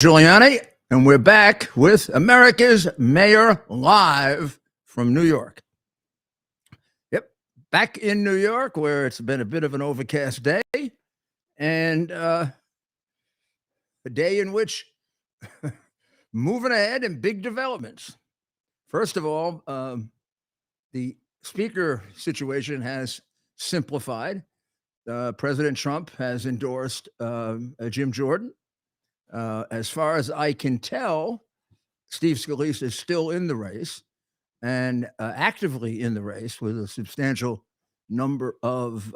Giuliani, and we're back with America's Mayor live from New York. Yep, back in New York, where it's been a bit of an overcast day, and a day in which moving ahead and big developments. First of all, the speaker situation has simplified. President Trump has endorsed Jim Jordan. As far as I can tell, Steve Scalise is still in the race and actively in the race with a substantial number of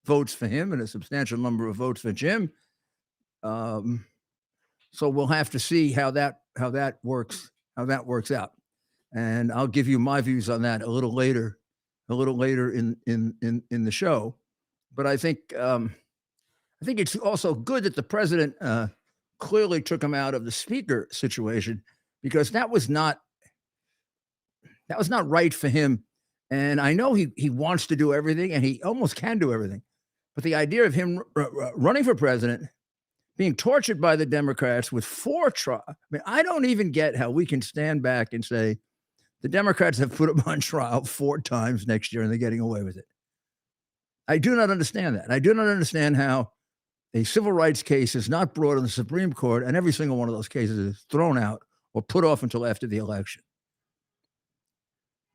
votes for him and a substantial number of votes for Jim. So we'll have to see how that works out, and I'll give you my views on that a little later in the show. But I think it's also good that the president clearly took him out of the speaker situation, because that was not right for him. And I know he wants to do everything, and he almost can do everything. But the idea of him running for president, being tortured by the Democrats with 4 trials. I mean, I don't even get how we can stand back and say the Democrats have put him on trial 4 times next year and they're getting away with it. I do not understand that. I do not understand how a civil rights case is not brought in the Supreme Court and every single one of those cases is thrown out or put off until after the election.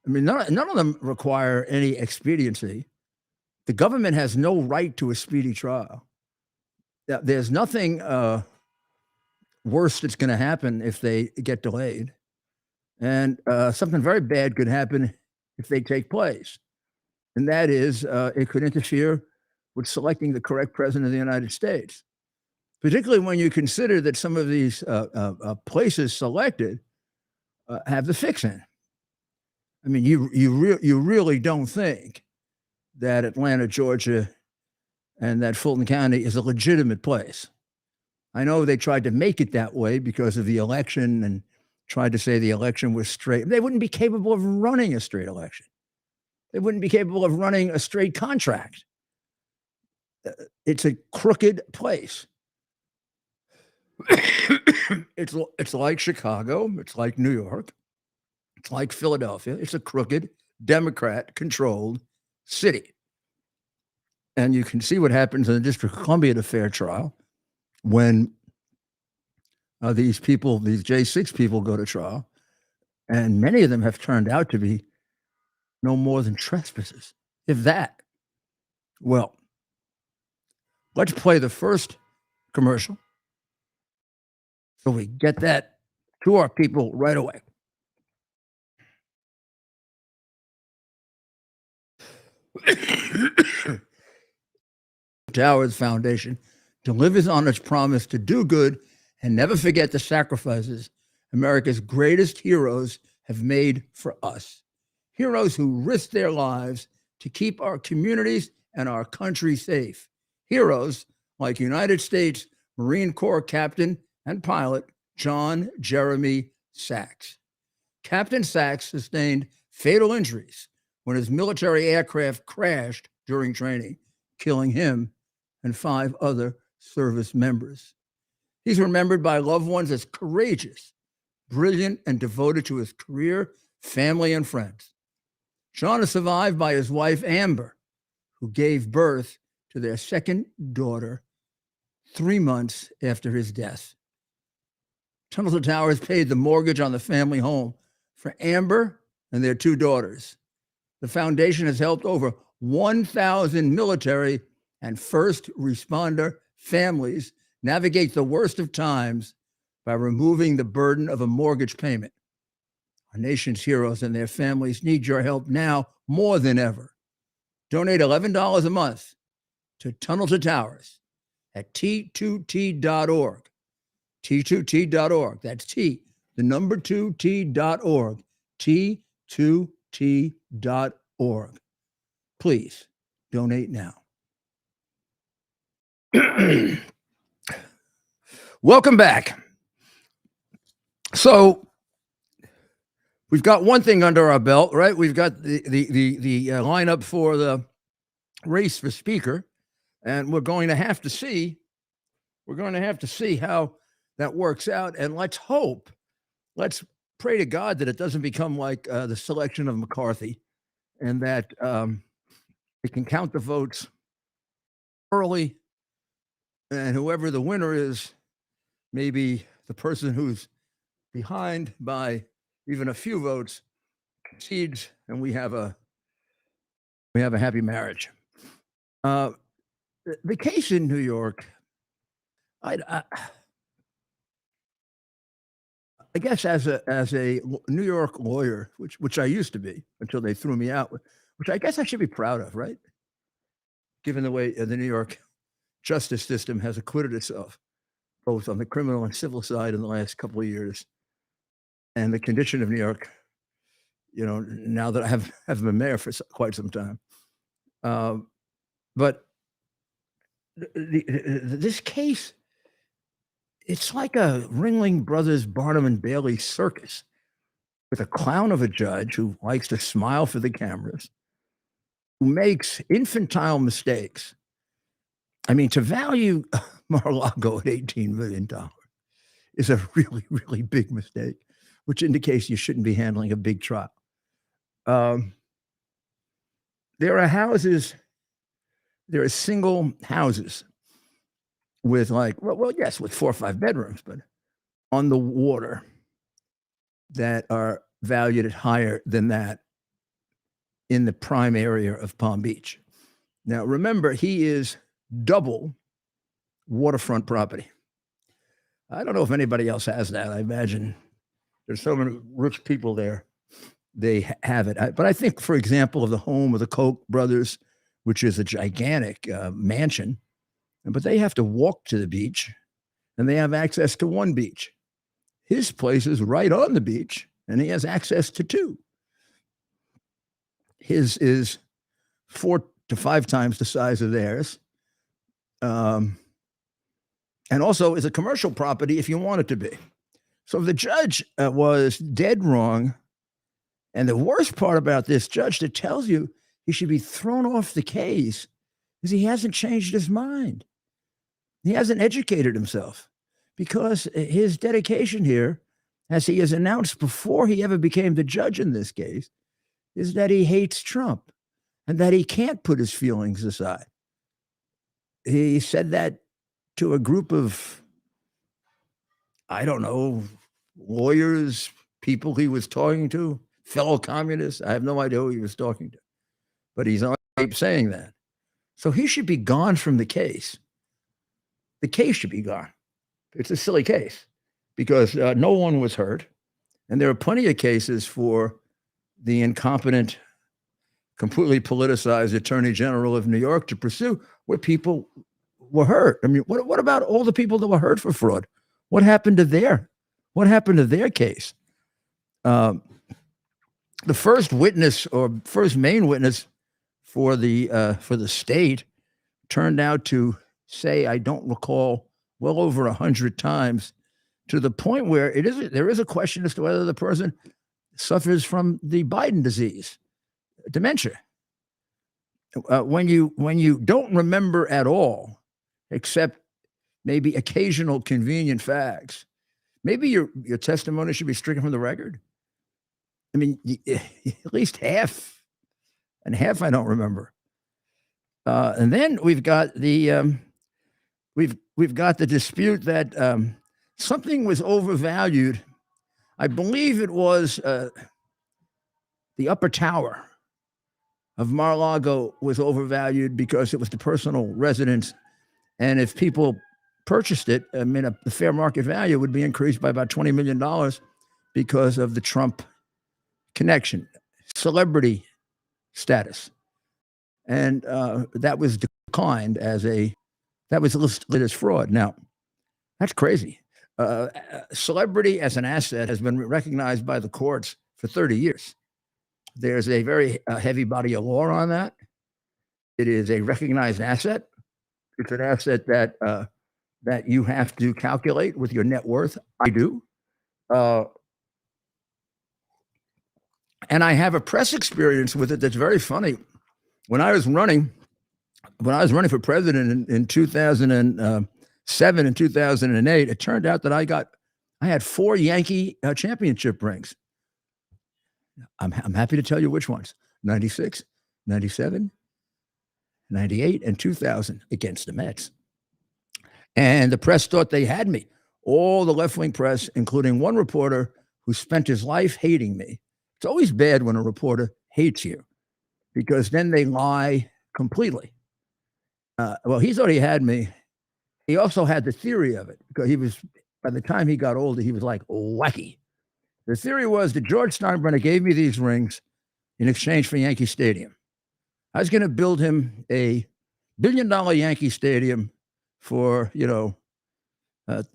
I mean, none of them require any expediency. The government has no right to a speedy trial. There's nothing worse that's going to happen if they get delayed. And something very bad could happen if they take place. And that is, it could interfere with selecting the correct president of the United States, particularly when you consider that some of these places selected have the fix-in. I mean, you really don't think that Atlanta, Georgia, and that Fulton County is a legitimate place. I know they tried to make it that way because of the election and tried to say the election was straight. They wouldn't be capable of running a straight election. They wouldn't be capable of running a straight contract. It's a crooked place. It's like Chicago. It's like New York. It's like Philadelphia. It's a crooked, Democrat-controlled city. And you can see what happens in the District of Columbia at a fair trial when these J6 people go to trial, and many of them have turned out to be no more than trespassers, if that. Well, let's play the first commercial so we get that to our people right away. Towers Foundation delivers on its promise to do good and never forget the sacrifices America's greatest heroes have made for us. Heroes who risked their lives to keep our communities and our country safe. Heroes like United States Marine Corps Captain and pilot John Jeremy Sachs. Captain Sachs sustained fatal injuries when his military aircraft crashed during training, killing him and 5 other service members. He's remembered by loved ones as courageous, brilliant, and devoted to his career, family, and friends. John is survived by his wife, Amber, who gave birth to their second daughter 3 months after his death. Tunnels to Towers paid the mortgage on the family home for Amber and their 2 daughters. The foundation has helped over 1,000 military and first responder families navigate the worst of times by removing the burden of a mortgage payment. Our nation's heroes and their families need your help now more than ever. Donate $11 a month to Tunnel to Towers at T2T.org. T2T.org. That's T, the number 2T.org. T2T.org. Please donate now. Welcome back. So we've got one thing under our belt, right? We've got the lineup for the race for speaker, and we're going to have to see how that works out. And let's pray to God that it doesn't become like the selection of McCarthy, and that it can count the votes early, and whoever the winner is, maybe the person who's behind by even a few votes concedes, and we have a happy marriage. The case in New York, I guess as a New York lawyer, which I used to be until they threw me out, which I guess I should be proud of, right? Given the way the New York justice system has acquitted itself, both on the criminal and civil side in the last couple of years, and the condition of New York, now that I have been mayor for quite some time. But this case, it's like a Ringling Brothers Barnum and Bailey circus with a clown of a judge who likes to smile for the cameras, who makes infantile mistakes. I mean, to value Mar-a-Lago at $18 million is a really, really big mistake, which indicates you shouldn't be handling a big trial. There are single houses with with 4 or 5 bedrooms, but on the water that are valued at higher than that in the prime area of Palm Beach. Now, remember, he is double waterfront property. I don't know if anybody else has that. I imagine there's so many rich people there. They have it. But I think, for example, of the home of the Koch brothers, which is a gigantic mansion, but they have to walk to the beach, and they have access to one beach. His place is right on the beach, and he has access to 2. His is 4 to 5 times the size of theirs, and also is a commercial property if you want it to be. So the judge was dead wrong. And the worst part about this judge that tells you he should be thrown off the case is he hasn't changed his mind. He hasn't educated himself, because his dedication here, as he has announced before he ever became the judge in this case, is that he hates Trump and that he can't put his feelings aside. He said that to a group of, I don't know, lawyers, people he was talking to, fellow communists. I have no idea who he was talking to, but he's on tape saying that. So he should be gone from the case. The case should be gone. It's a silly case because no one was hurt. And there are plenty of cases for the incompetent, completely politicized Attorney General of New York to pursue where people were hurt. I mean, what about all the people that were hurt for fraud? What happened to their case? The first witness or first main witness for the state turned out to say, I don't recall, well over 100 times, to the point where there is a question as to whether the person suffers from the Biden disease, dementia. When you don't remember at all, except maybe occasional convenient facts, maybe your testimony should be stricken from the record. I mean, at least half, and half I don't remember. And then we've got the dispute that something was overvalued. I believe it was the upper tower of Mar-a-Lago was overvalued because it was the personal residence, and if people purchased it, I mean, the fair market value would be increased by about $20 million because of the Trump connection, celebrity status. And that was declined that was listed as fraud. Now, that's crazy. Celebrity as an asset has been recognized by the courts for 30 years. There's a very heavy body of law on that. It is a recognized asset. It's an asset that you have to calculate with your net worth. I do. And I have a press experience with it that's very funny. When I was running for president in 2000 2007 and 2008, it turned out that I had 4 Yankee championship rings. I'm happy to tell you which ones: 96, 97, 98, and 2000 against the Mets. And the press thought they had me. All the left-wing press, including one reporter who spent his life hating me. It's always bad when a reporter hates you because then they lie completely. Well, he thought he had me. He also had the theory of it because by the time he got older, he was like wacky. The theory was that George Steinbrenner gave me these rings in exchange for Yankee Stadium. I was going to build him a $1 billion Yankee Stadium for,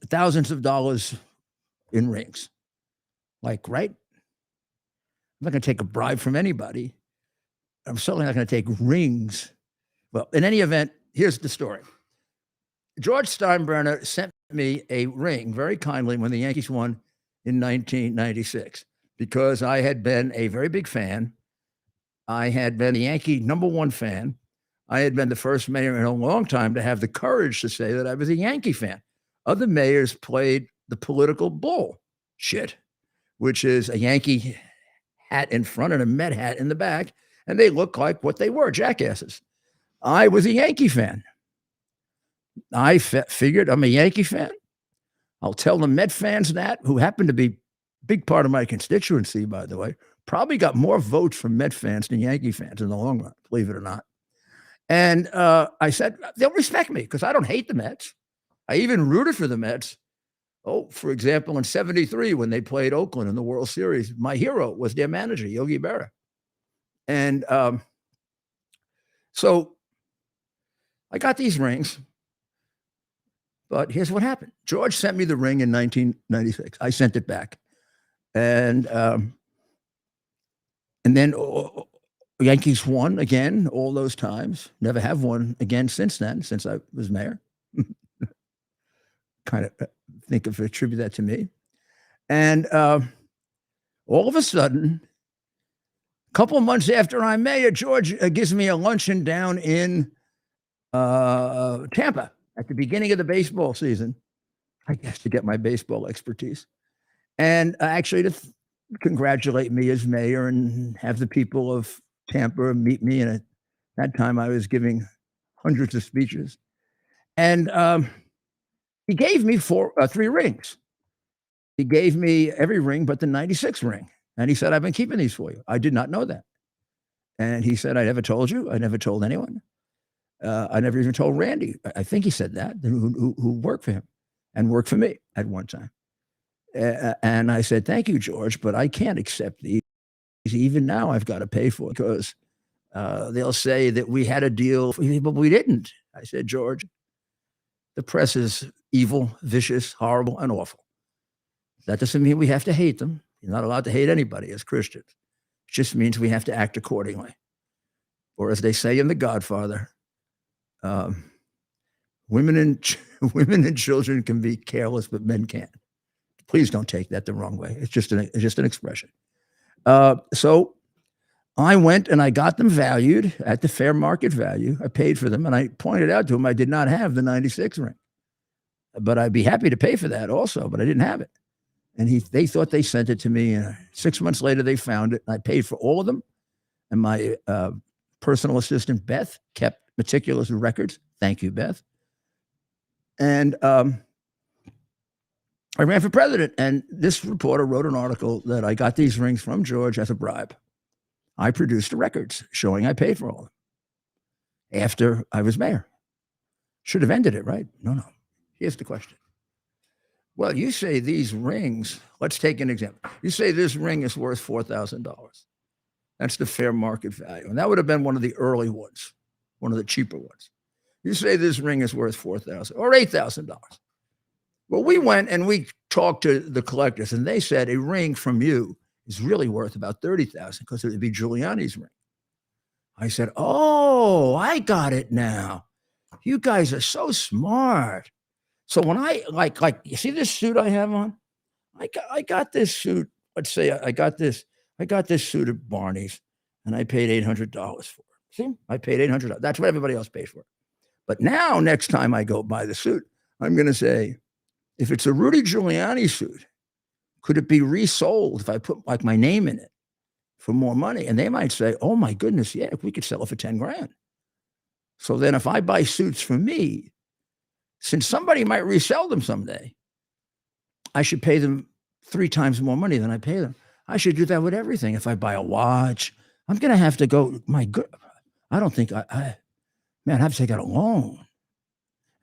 thousands of dollars in rings. Like, right? I'm not going to take a bribe from anybody. I'm certainly not going to take rings. Well, in any event, here's the story. George Steinbrenner sent me a ring very kindly when the Yankees won in 1996 because I had been a very big fan. I had been a Yankee #1 fan. I had been the first mayor in a long time to have the courage to say that I was a Yankee fan. Other mayors played the political bullshit, which is a Yankee hat in front and a Met hat in the back, and they look like what they were, jackasses. I was a Yankee fan. I figured I'm a Yankee fan. I'll tell the Met fans that, who happen to be a big part of my constituency, by the way, probably got more votes from Met fans than Yankee fans in the long run, believe it or not. And I said, they'll respect me because I don't hate the Mets. I even rooted for the Mets. Oh, for example, in '73, when they played Oakland in the World Series, my hero was their manager, Yogi Berra. And so I got these rings. But here's what happened. George sent me the ring in 1996. I sent it back. And then Yankees won again all those times. Never have won again since then, since I was mayor. Kind of attribute that to me. And all of a sudden, a couple of months after I'm mayor, George gives me a luncheon down in Tampa at the beginning of the baseball season, I guess, to get my baseball expertise. And actually to congratulate me as mayor and have the people of Tampa meet me. And at that time, I was giving hundreds of speeches. And he gave me 3 rings. He gave me every ring but the 96 ring. And he said, I've been keeping these for you. I did not know that. And he said, I never told you. I never told anyone. I never even told Randy. I think he said that, who worked for him and worked for me at one time. And I said, thank you, George, but I can't accept these. Even now, I've got to pay for it because they'll say that we had a deal, but we didn't. I said, George, the press is evil, vicious, horrible, and awful. That doesn't mean we have to hate them. You're not allowed to hate anybody as Christians. It just means we have to act accordingly. Or as they say in The Godfather, women and children can be careless, but men can't. Please don't take that the wrong way. It's just an expression. So I went and I got them valued at the fair market value. I paid for them, and I pointed out to him I did not have the 96 ring, but I'd be happy to pay for that also, but I didn't have it. And they thought they sent it to me. And 6 months later, they found it. And I paid for all of them. And my personal assistant, Beth, kept meticulous records. Thank you, Beth. And I ran for president. And this reporter wrote an article that I got these rings from George as a bribe. I produced the records showing I paid for all of them after I was mayor. Should have ended it, right? No. Here's the question. Well, you say these rings, let's take an example. You say this ring is worth $4,000. That's the fair market value. And that would have been one of the early ones, one of the cheaper ones. You say this ring is worth $4,000 or $8,000. Well, we went and we talked to the collectors, and they said a ring from you is really worth about $30,000 because it would be Giuliani's ring. I said, oh, I got it now. You guys are so smart. So when I like you see this suit I have on? I got this suit. Let's say I got this suit at Barney's, and I paid $800 for it. See, I paid $800. That's what everybody else pays for. But now, next time I go buy the suit, I'm going to say, if it's a Rudy Giuliani suit, could it be resold if I put like my name in it for more money? And they might say, oh my goodness, yeah, we could sell it for 10 grand. So then if I buy suits for me, since somebody might resell them someday, I should pay them 3 times more money than I pay them. I should do that with everything. If I buy a watch, I'm going to have to go, my good, I don't think I have to take out a loan.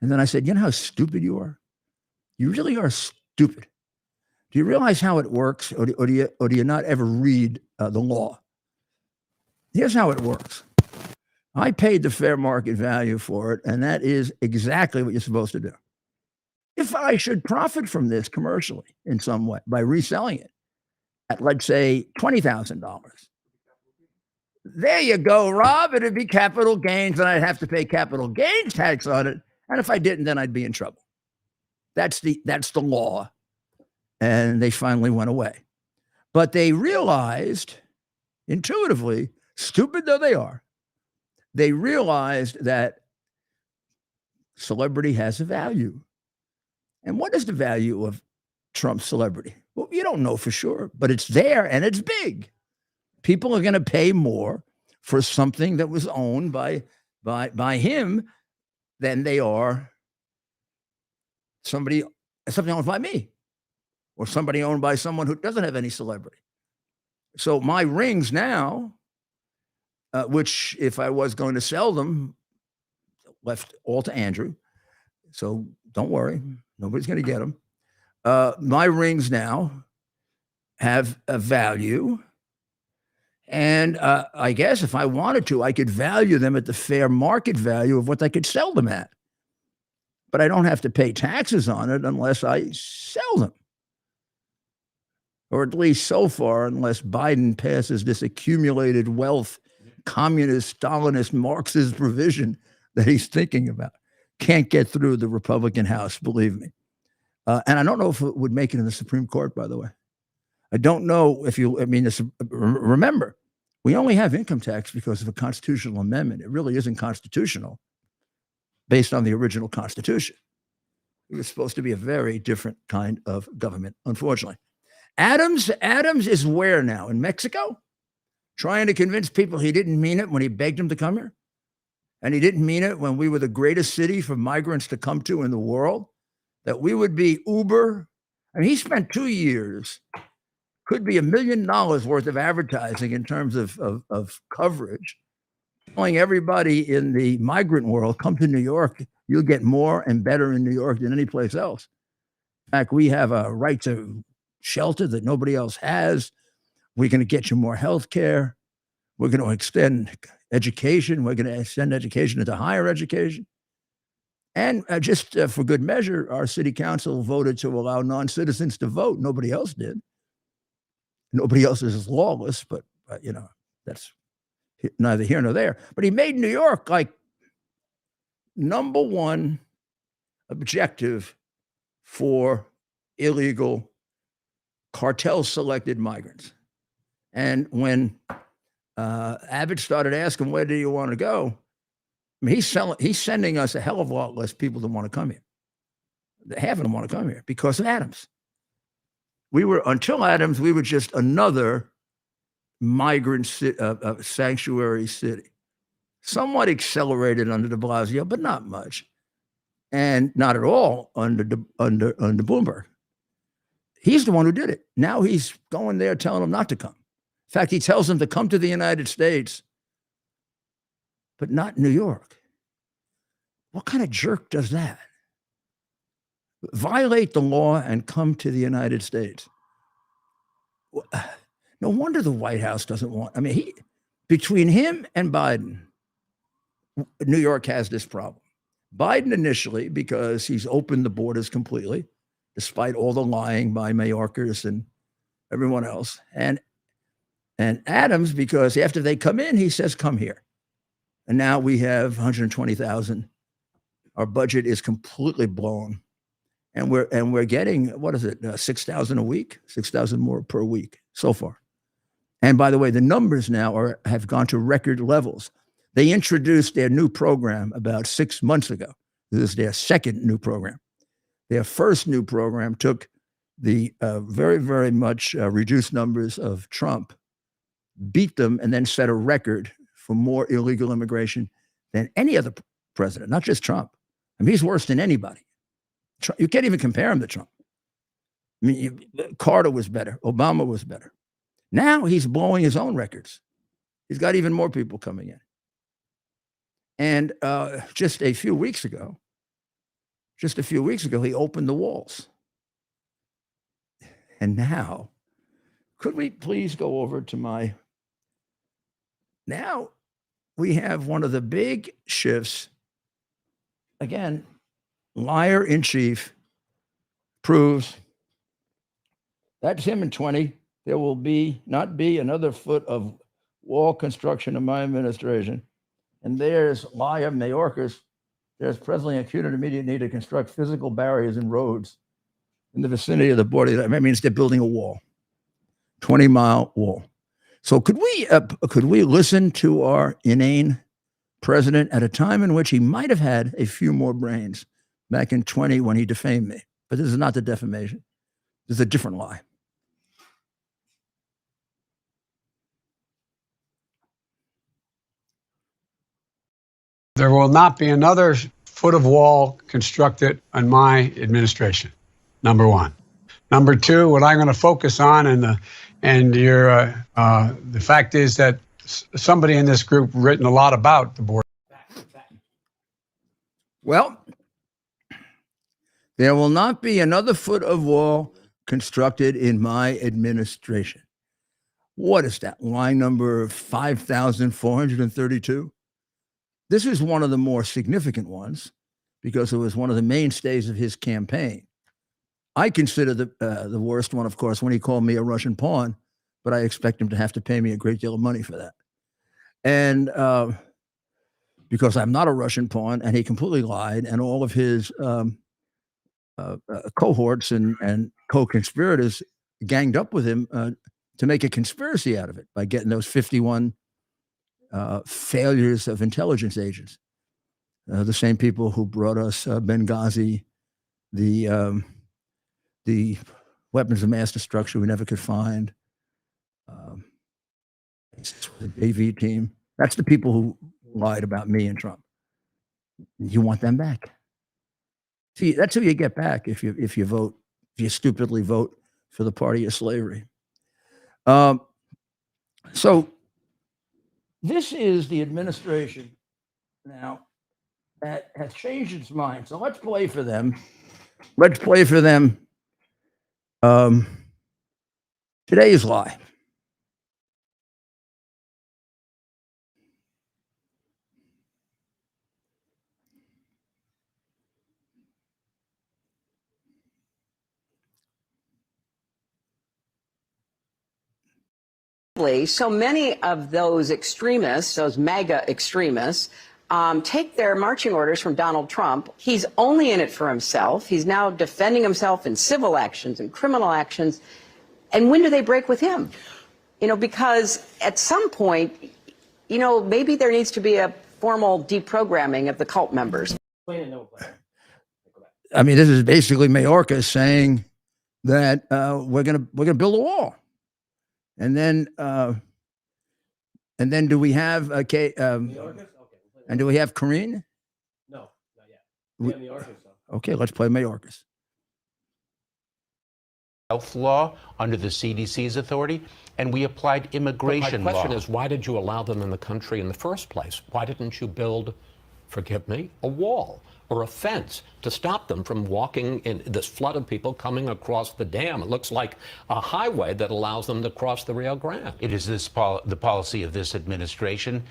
And then I said, you know how stupid you are? You really are stupid. Do you realize how it works? Or do you not ever read the law? Here's how it works. I paid the fair market value for it, and that is exactly what you're supposed to do. If I should profit from this commercially in some way by reselling it at, let's say, $20,000, there you go, Rob. It'd be capital gains, and I'd have to pay capital gains tax on it. And if I didn't, then I'd be in trouble. That's the law. And they finally went away. But they realized intuitively, stupid though they are, they realized that celebrity has a value. And what is the value of Trump's celebrity? Well, you don't know for sure, but it's there and it's big. People are going to pay more for something that was owned by him than they are something owned by me or somebody owned by someone who doesn't have any celebrity. So my rings now, which if I was going to sell them, left all to Andrew. So don't worry, nobody's going to get them. My rings now have a value. And I guess if I wanted to, I could value them at the fair market value of what I could sell them at. But I don't have to pay taxes on it unless I sell them. Or at least so far, unless Biden passes this accumulated wealth, communist, Stalinist, Marxist provision that he's thinking about. Can't get through the Republican House, believe me. And I don't know if it would make it in the Supreme Court, by the way. I don't know if remember, we only have income tax because of a constitutional amendment. It really isn't constitutional based on the original Constitution. It was supposed to be a very different kind of government, unfortunately. Adams is where now? In Mexico? Trying to convince people he didn't mean it when he begged them to come here? And he didn't mean it when we were the greatest city for migrants to come to in the world? That we would be Uber? I mean, he spent 2 years, could be $1 million worth of advertising in terms of coverage, telling everybody in the migrant world, come to New York, you'll get more and better in New York than any place else. In fact, we have a right to shelter that nobody else has. We're going to get you more health care. We're going to extend education. We're going to extend education into higher education. And just for good measure, our city council voted to allow non-citizens to vote. Nobody else did. Nobody else is lawless, but that's neither here nor there. But he made New York like number one objective for illegal cartel-selected migrants. And when Abbott started asking, where do you want to go? I mean, he's sending us a hell of a lot less people that want to come here. Half of them want to come here because of Adams. Until Adams, we were just another migrant sanctuary city. Somewhat accelerated under de Blasio, but not much. And not at all under Bloomberg. He's the one who did it. Now he's going there telling them not to come. In fact, he tells them to come to the United States, but not New York. What kind of jerk does that? Violate the law and come to the United States. No wonder the White House doesn't want. I mean, between him and Biden, New York has this problem. Biden initially, because he's opened the borders completely, despite all the lying by Mayorkas and everyone else. And Adams, because after they come in, he says, come here. And now we have 120,000. Our budget is completely blown. And we're getting, what is it, 6,000 a week? 6,000 more per week so far. And by the way, the numbers now have gone to record levels. They introduced their new program about 6 months ago. This is their second new program. Their first new program took the very, very much reduced numbers of Trump, beat them, and then set a record for more illegal immigration than any other president, not just Trump. I mean, he's worse than anybody. You can't even compare him to Trump. I mean, Carter was better. Obama was better. Now he's blowing his own records. He's got even more people coming in. And just a few weeks ago, he opened the walls. And now, could we please go over to my... Now we have one of the big shifts. Again, liar in chief proves that's him in 20. There will not be another foot of wall construction in my administration. And there's liar Mayorkas. There's presently acute and immediate need to construct physical barriers and roads in the vicinity of the border. That means they're building a wall, 20-mile wall. So could we listen to our inane president at a time in which he might have had a few more brains back in 20 when he defamed me? But this is not the defamation. This is a different lie. There will not be another foot of wall constructed in my administration. Number one. Number two, what I'm going to focus on, the fact is that somebody in this group written a lot about the border. Well, there will not be another foot of wall constructed in my administration. What is that? Line number 5,432? This is one of the more significant ones because it was one of the mainstays of his campaign. I consider the worst one, of course, when he called me a Russian pawn, but I expect him to have to pay me a great deal of money for that. And because I'm not a Russian pawn, and he completely lied, and all of his cohorts and co-conspirators ganged up with him to make a conspiracy out of it by getting those 51 failures of intelligence agents, the same people who brought us Benghazi, the weapons of mass destruction we never could find, the AV team. That's the people who lied about me and Trump. You want them back. See, that's who you get back if you stupidly vote for the party of slavery. So this is the administration now that has changed its mind. So let's play for them. Today's lie. So many of those extremists, those MAGA extremists, take their marching orders from Donald Trump. He's only in it for himself. He's now defending himself in civil actions and criminal actions. And when do they break with him? Because at some point, maybe there needs to be a formal deprogramming of the cult members. I mean, this is basically Mayorkas saying that we're gonna build a wall. And then do we have and do we have Karine? No, not yet. We have Mayorkas, though. Okay, let's play Mayorkas. Health law under the CDC's authority, and we applied immigration law. My question is, why did you allow them in the country in the first place? Why didn't you build, forgive me, a wall or a fence to stop them from walking in this flood of people coming across the dam? It looks like a highway that allows them to cross the Rio Grande. It is the policy of this administration.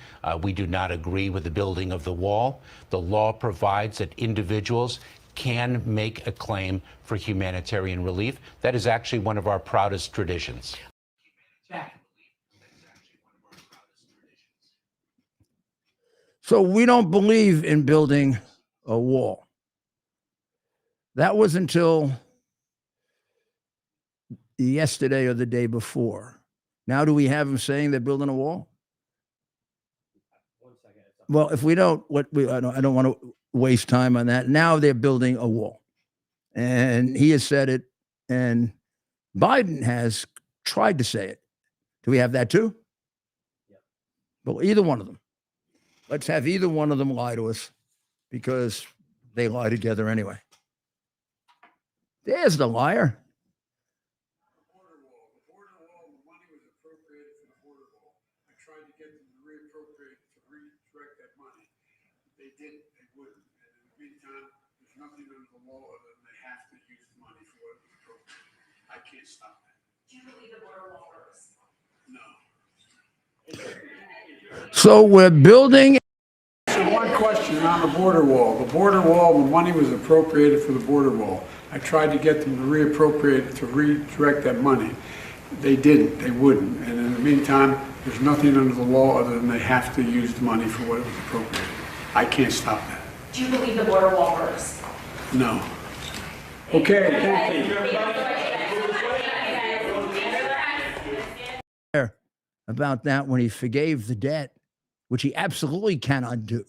We do not agree with the building of the wall. The law provides that individuals can make a claim for humanitarian relief. That is actually one of our proudest traditions. So we don't believe in building a wall. That was until yesterday or the day before. Now, do we have them saying they're building a wall? Well, if we don't, I don't want to waste time on that. Now they're building a wall. And he has said it, and Biden has tried to say it. Do we have that too? Yeah. Well, either one of them. Let's have either one of them lie to us, because they lie together anyway. There's the liar. Border wall. The border wall, the money was appropriated for the border wall. I tried to get them to reappropriate, to redirect that money. They didn't. They wouldn't. And in the meantime, there's nothing under the law other than they have to use the money for what it was appropriated. I can't stop that. Do you believe the border wall works? No. So we're building. So one question on the border wall. The border wall, the money was appropriated for the border wall. I tried to get them to reappropriate, to redirect that money. They didn't. They wouldn't. And in the meantime, there's nothing under the law other than they have to use the money for what it was appropriated. I can't stop that. Do you believe the border wall works? No. Okay, thank you. About that when he forgave the debt, which he absolutely cannot do.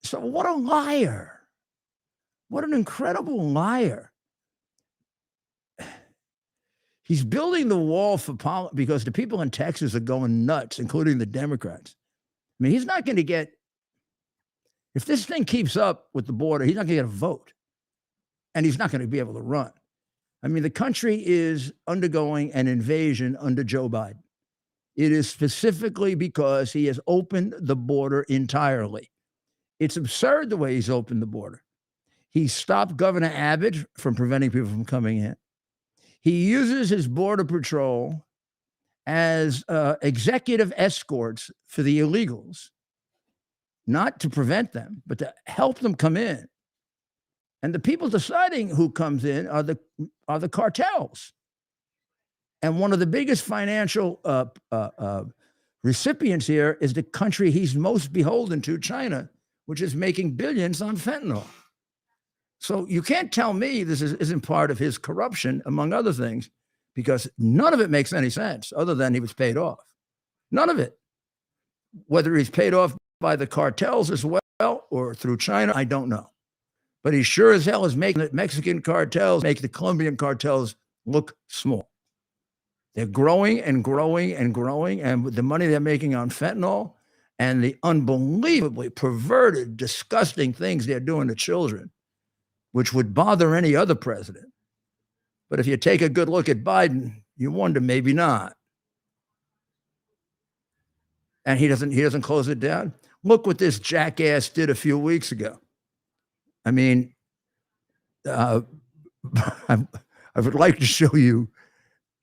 So what a liar. What an incredible liar. He's building the wall for because the people in Texas are going nuts, including the Democrats. I mean, he's not going to get, if this thing keeps up with the border, he's not going to get a vote. And he's not going to be able to run. I mean, the country is undergoing an invasion under Joe Biden. It is specifically because he has opened the border entirely. It's absurd the way he's opened the border. He stopped Governor Abbott from preventing people from coming in. He uses his border patrol as executive escorts for the illegals, not to prevent them, but to help them come in. And the people deciding who comes in are the cartels. And one of the biggest financial recipients here is the country he's most beholden to, China, which is making billions on fentanyl. So you can't tell me this isn't part of his corruption, among other things, because none of it makes any sense other than he was paid off. None of it. Whether he's paid off by the cartels as well or through China, I don't know. But he sure as hell is making the Mexican cartels make the Colombian cartels look small. They're growing and growing and growing, and with the money they're making on fentanyl and the unbelievably perverted, disgusting things they're doing to children, which would bother any other president. But if you take a good look at Biden, you wonder maybe not. And he doesn't close it down. Look what this jackass did a few weeks ago. I mean, I would like to show you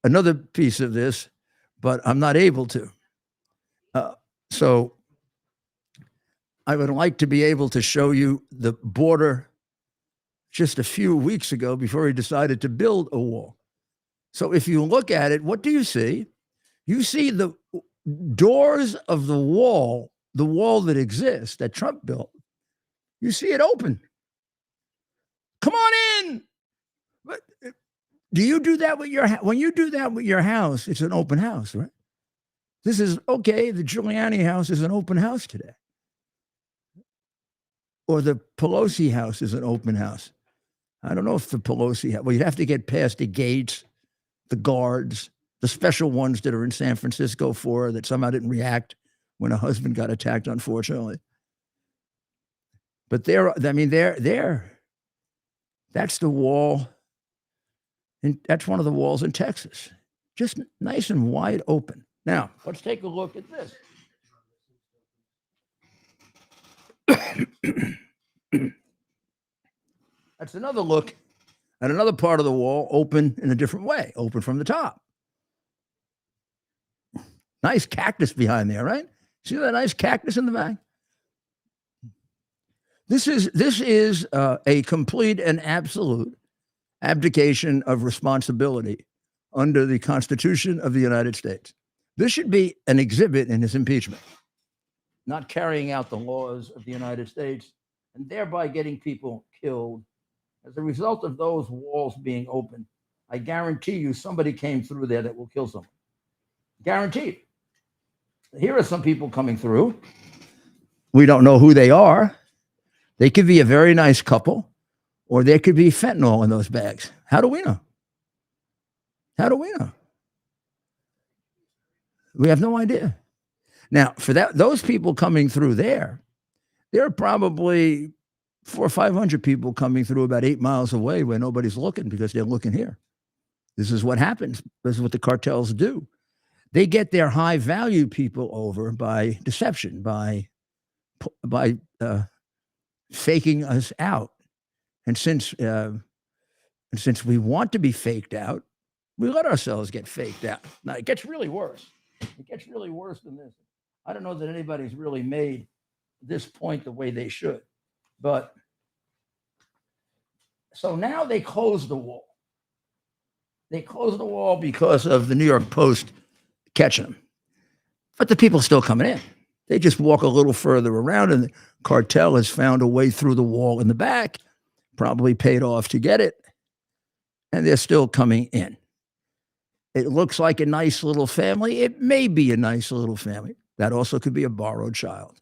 another piece of this, but I'm not able to. So I would like to be able to show you the border just a few weeks ago before he decided to build a wall. So if you look at it, what do you see? You see the doors of the wall that exists, that Trump built. You see it open. Come on in. But do you do that with when you do that with your house, it's an open house, right? This is okay. The Giuliani house is an open house today. Or the Pelosi house is an open house. I don't know if the Pelosi house, well, you'd have to get past the gates, the guards, the special ones that are in San Francisco for her that somehow didn't react when her husband got attacked, unfortunately. But they're, that's the wall. And that's one of the walls in Texas. Just nice and wide open. Now, let's take a look at this. That's another look at another part of the wall, open in a different way, open from the top. Nice cactus behind there, right? See that nice cactus in the back? This is a complete and absolute abdication of responsibility under the Constitution of the United States. This should be an exhibit in his impeachment, not carrying out the laws of the United States and thereby getting people killed. As a result of those walls being open, I guarantee you somebody came through there that will kill someone. Guaranteed. Here are some people coming through. We don't know who they are. They could be a very nice couple, or there could be fentanyl in those bags. How do we know? How do we know? We have no idea. Now, for those people coming through there are probably 400 or 500 people coming through about 8 miles away where nobody's looking because they're looking here. This is what happens. This is what the cartels do. They get their high value people over by deception, by faking us out. And since we want to be faked out, we let ourselves get faked out. Now it gets really worse. It gets really worse than this. I don't know that anybody's really made this point the way they should. But so now they close the wall. They close the wall because of the New York Post catching them. But the people are still coming in. They just walk a little further around, and the cartel has found a way through the wall in the back, probably paid off to get it, and they're still coming in. It looks like a nice little family. It may be a nice little family. That also could be a borrowed child.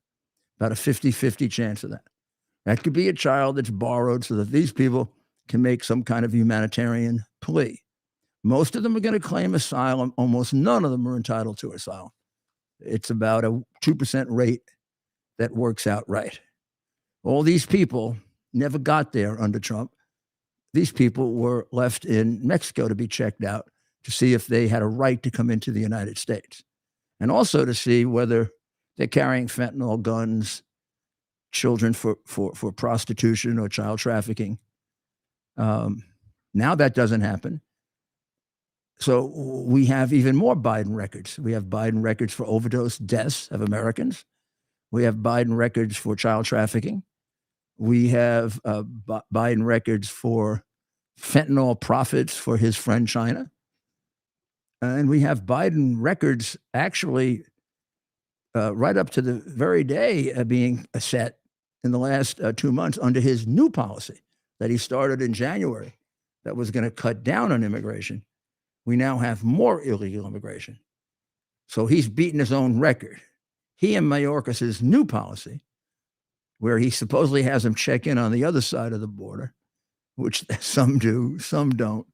About a 50-50 chance of that. That could be a child that's borrowed so that these people can make some kind of humanitarian plea. Most of them are going to claim asylum. Almost none of them are entitled to asylum. It's about a 2% rate that works out right. All these people never got there under Trump. These people were left in Mexico to be checked out to see if they had a right to come into the United States, and also to see whether they're carrying fentanyl, guns, children for prostitution or child trafficking. Now that doesn't happen. So we have even more Biden records. We have Biden records for overdose deaths of Americans. We have Biden records for child trafficking. We have Biden records for fentanyl profits for his friend China. And we have Biden records actually right up to the very day being set in the last 2 months under his new policy that he started in January that was going to cut down on immigration. We now have more illegal immigration. So he's beaten his own record. He and Mayorkas' new policy, where he supposedly has them check in on the other side of the border, which some do, some don't.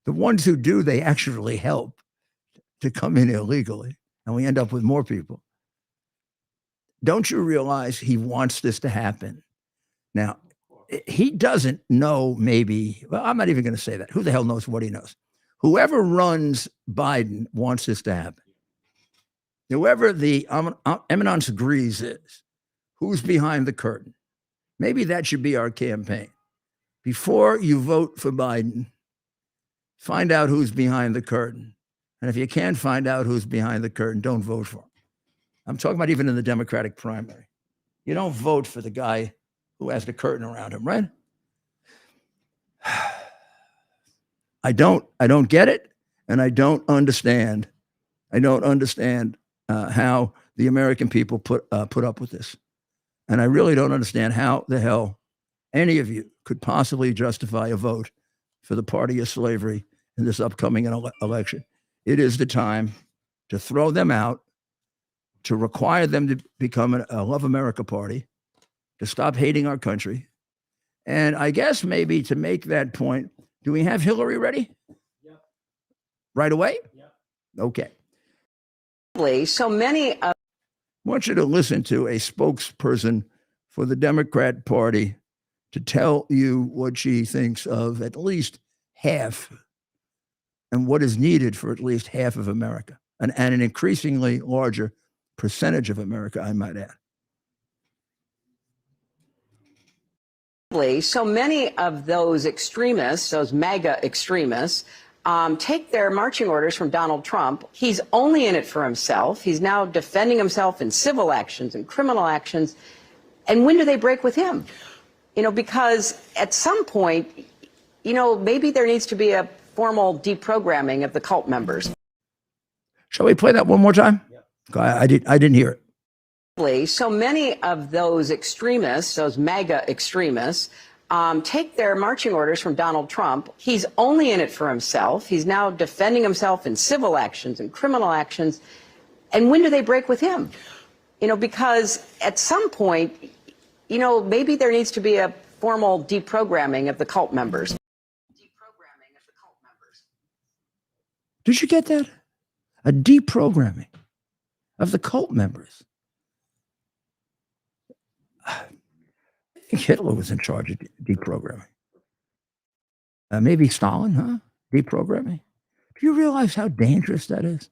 The ones who do, they actually help to come in illegally, and we end up with more people. Don't you realize he wants this to happen? Now, he doesn't know maybe, well, I'm not even going to say that. Who the hell knows what he knows? Whoever runs Biden wants this to happen. Whoever the eminence grise is, who's behind the curtain? Maybe that should be our campaign. Before you vote for Biden, find out who's behind the curtain. And if you can't find out who's behind the curtain, don't vote for him. I'm talking about even in the Democratic primary. You don't vote for the guy who has the curtain around him, right? I don't get it, and I don't understand. I don't understand how the American people put up with this, and I really don't understand how the hell any of you could possibly justify a vote for the party of slavery in this upcoming election. It is the time to throw them out, to require them to become a Love America party, to stop hating our country, and I guess maybe to make that point. Do we have Hillary ready? Yep. Right away? Yep. Okay. So many of I want you to listen to a spokesperson for the Democrat Party to tell you what she thinks of at least half and what is needed for at least half of America, and an increasingly larger percentage of America, I might add. so many of those extremists, those MAGA extremists, take their marching orders from Donald Trump. He's only in it for himself. He's now defending himself in civil actions and criminal actions. And when do they break with him? Because at some point, maybe there needs to be a formal deprogramming of the cult members. Shall we play that one more time? Yeah. I didn't hear it. So many of those extremists, those MAGA extremists, take their marching orders from Donald Trump. He's only in it for himself. He's now defending himself in civil actions and criminal actions. And when do they break with him? Because at some point, maybe there needs to be a formal deprogramming of the cult members. Deprogramming of the cult members. Did you get that? A deprogramming of the cult members. I think Hitler was in charge of deprogramming. Maybe Stalin, huh? Deprogramming. Do you realize how dangerous that is?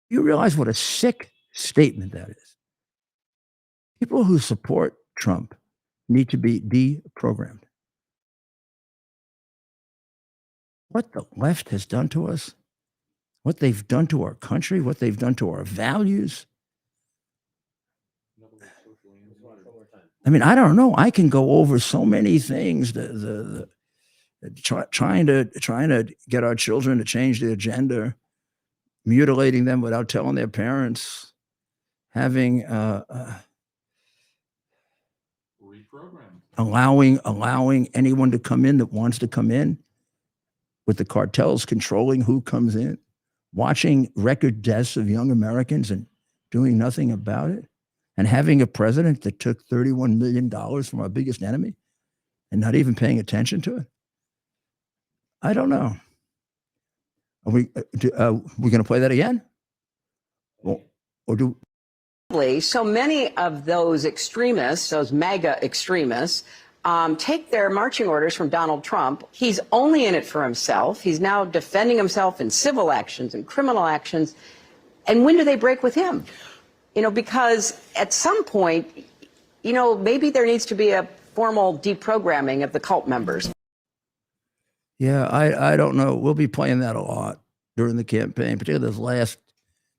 Do you realize what a sick statement that is? People who support Trump need to be deprogrammed. What the left has done to us, what they've done to our country, what they've done to our values. I mean, I don't know. I can go over so many things. Trying to get our children to change their gender, mutilating them without telling their parents, having allowing anyone to come in that wants to come in, with the cartels controlling who comes in, watching record deaths of young Americans and doing nothing about it, and having a president that took $31 million from our biggest enemy and not even paying attention to it. I don't know. Are we going to play that again? Or do? So many of those extremists, those MAGA extremists, take their marching orders from Donald Trump. He's only in it for himself. He's now defending himself in civil actions and criminal actions. And when do they break with him? You know, because at some point, you know, maybe there needs to be a formal deprogramming of the cult members. Yeah, I don't know. We'll be playing that a lot during the campaign, particularly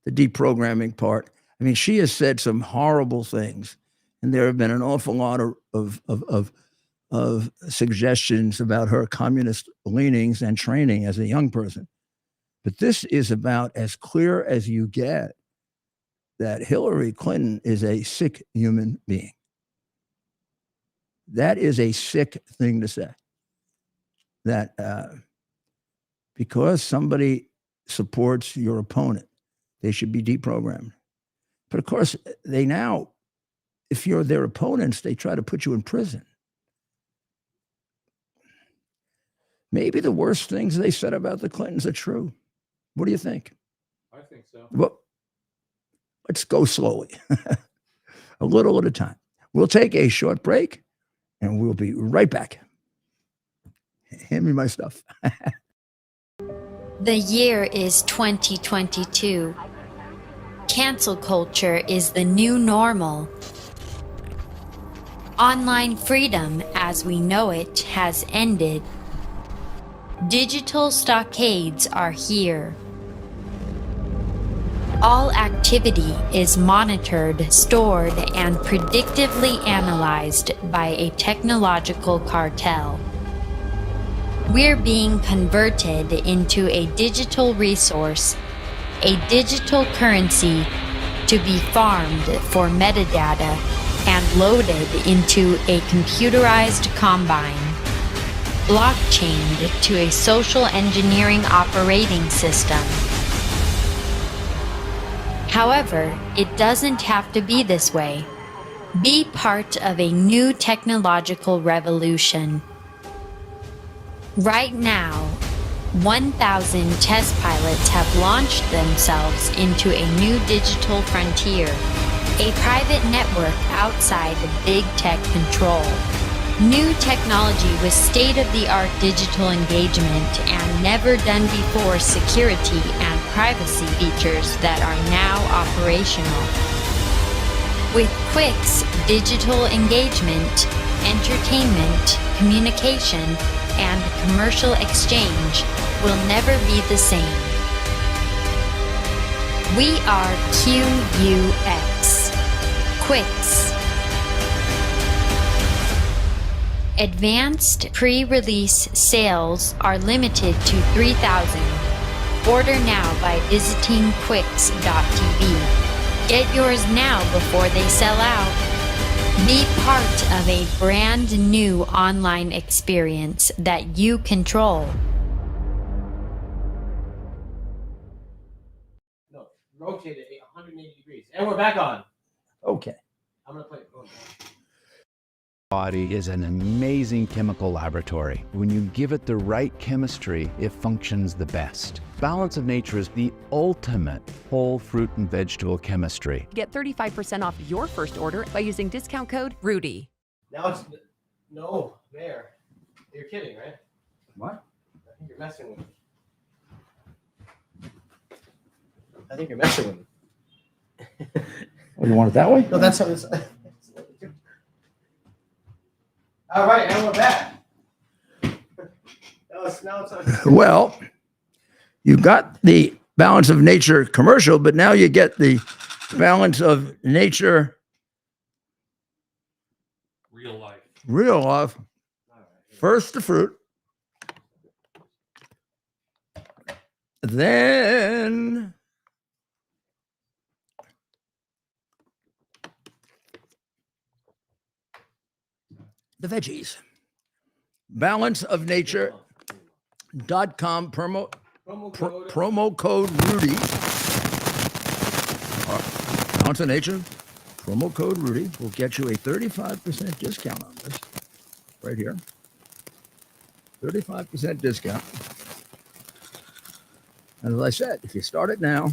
the deprogramming part. I mean, she has said some horrible things, and there have been an awful lot of suggestions about her communist leanings and training as a young person. But this is about as clear as you get that Hillary Clinton is a sick human being. That is a sick thing to say. That because somebody supports your opponent, they should be deprogrammed. But of course, they now, if you're their opponents, they try to put you in prison. Maybe the worst things they said about the Clintons are true. What do you think? I think so. Well, let's go slowly, a little at a time. We'll take a short break, and we'll be right back. Hand me my stuff. The year is 2022. Cancel culture is the new normal. Online freedom as we know it has ended. Digital stockades are here. All activity is monitored, stored, and predictively analyzed by a technological cartel. We're being converted into a digital resource, a digital currency to be farmed for metadata and loaded into a computerized combine, blockchained to a social engineering operating system. However, it doesn't have to be this way. Be part of a new technological revolution. Right now, 1,000 test pilots have launched themselves into a new digital frontier, a private network outside of big tech control. New technology with state-of-the-art digital engagement and never-done-before security and privacy features that are now operational. With Quick's digital engagement, entertainment, communication, and commercial exchange will never be the same. We are QUX. Quicks. Advanced pre-release sales are limited to 3,000. Order now by visiting quicks.tv. Get yours now before they sell out. Be part of a brand new online experience that you control. No, rotate it 180 degrees. And we're back on. Okay. I'm going to play it. body is an amazing chemical laboratory. When you give it the right chemistry, it functions the best. Balance of Nature is the ultimate whole fruit and vegetable chemistry. Get 35% off your first order by using discount code RUDY. Now it's no, Mayor. You're kidding, right? What? I think you're messing with me. I think you're messing with me. Oh, you want it that way? No, that's how it's. All right, and we're back. Now it's Well, you got the Balance of Nature commercial, but now you get the Balance of Nature Real life. real life. First the fruit, then the veggies. Balanceofnature.com promo code Rudy. Balance of Nature promo code Rudy will get you a 35% discount on this right here. 35% discount. And as I said, if you start it now,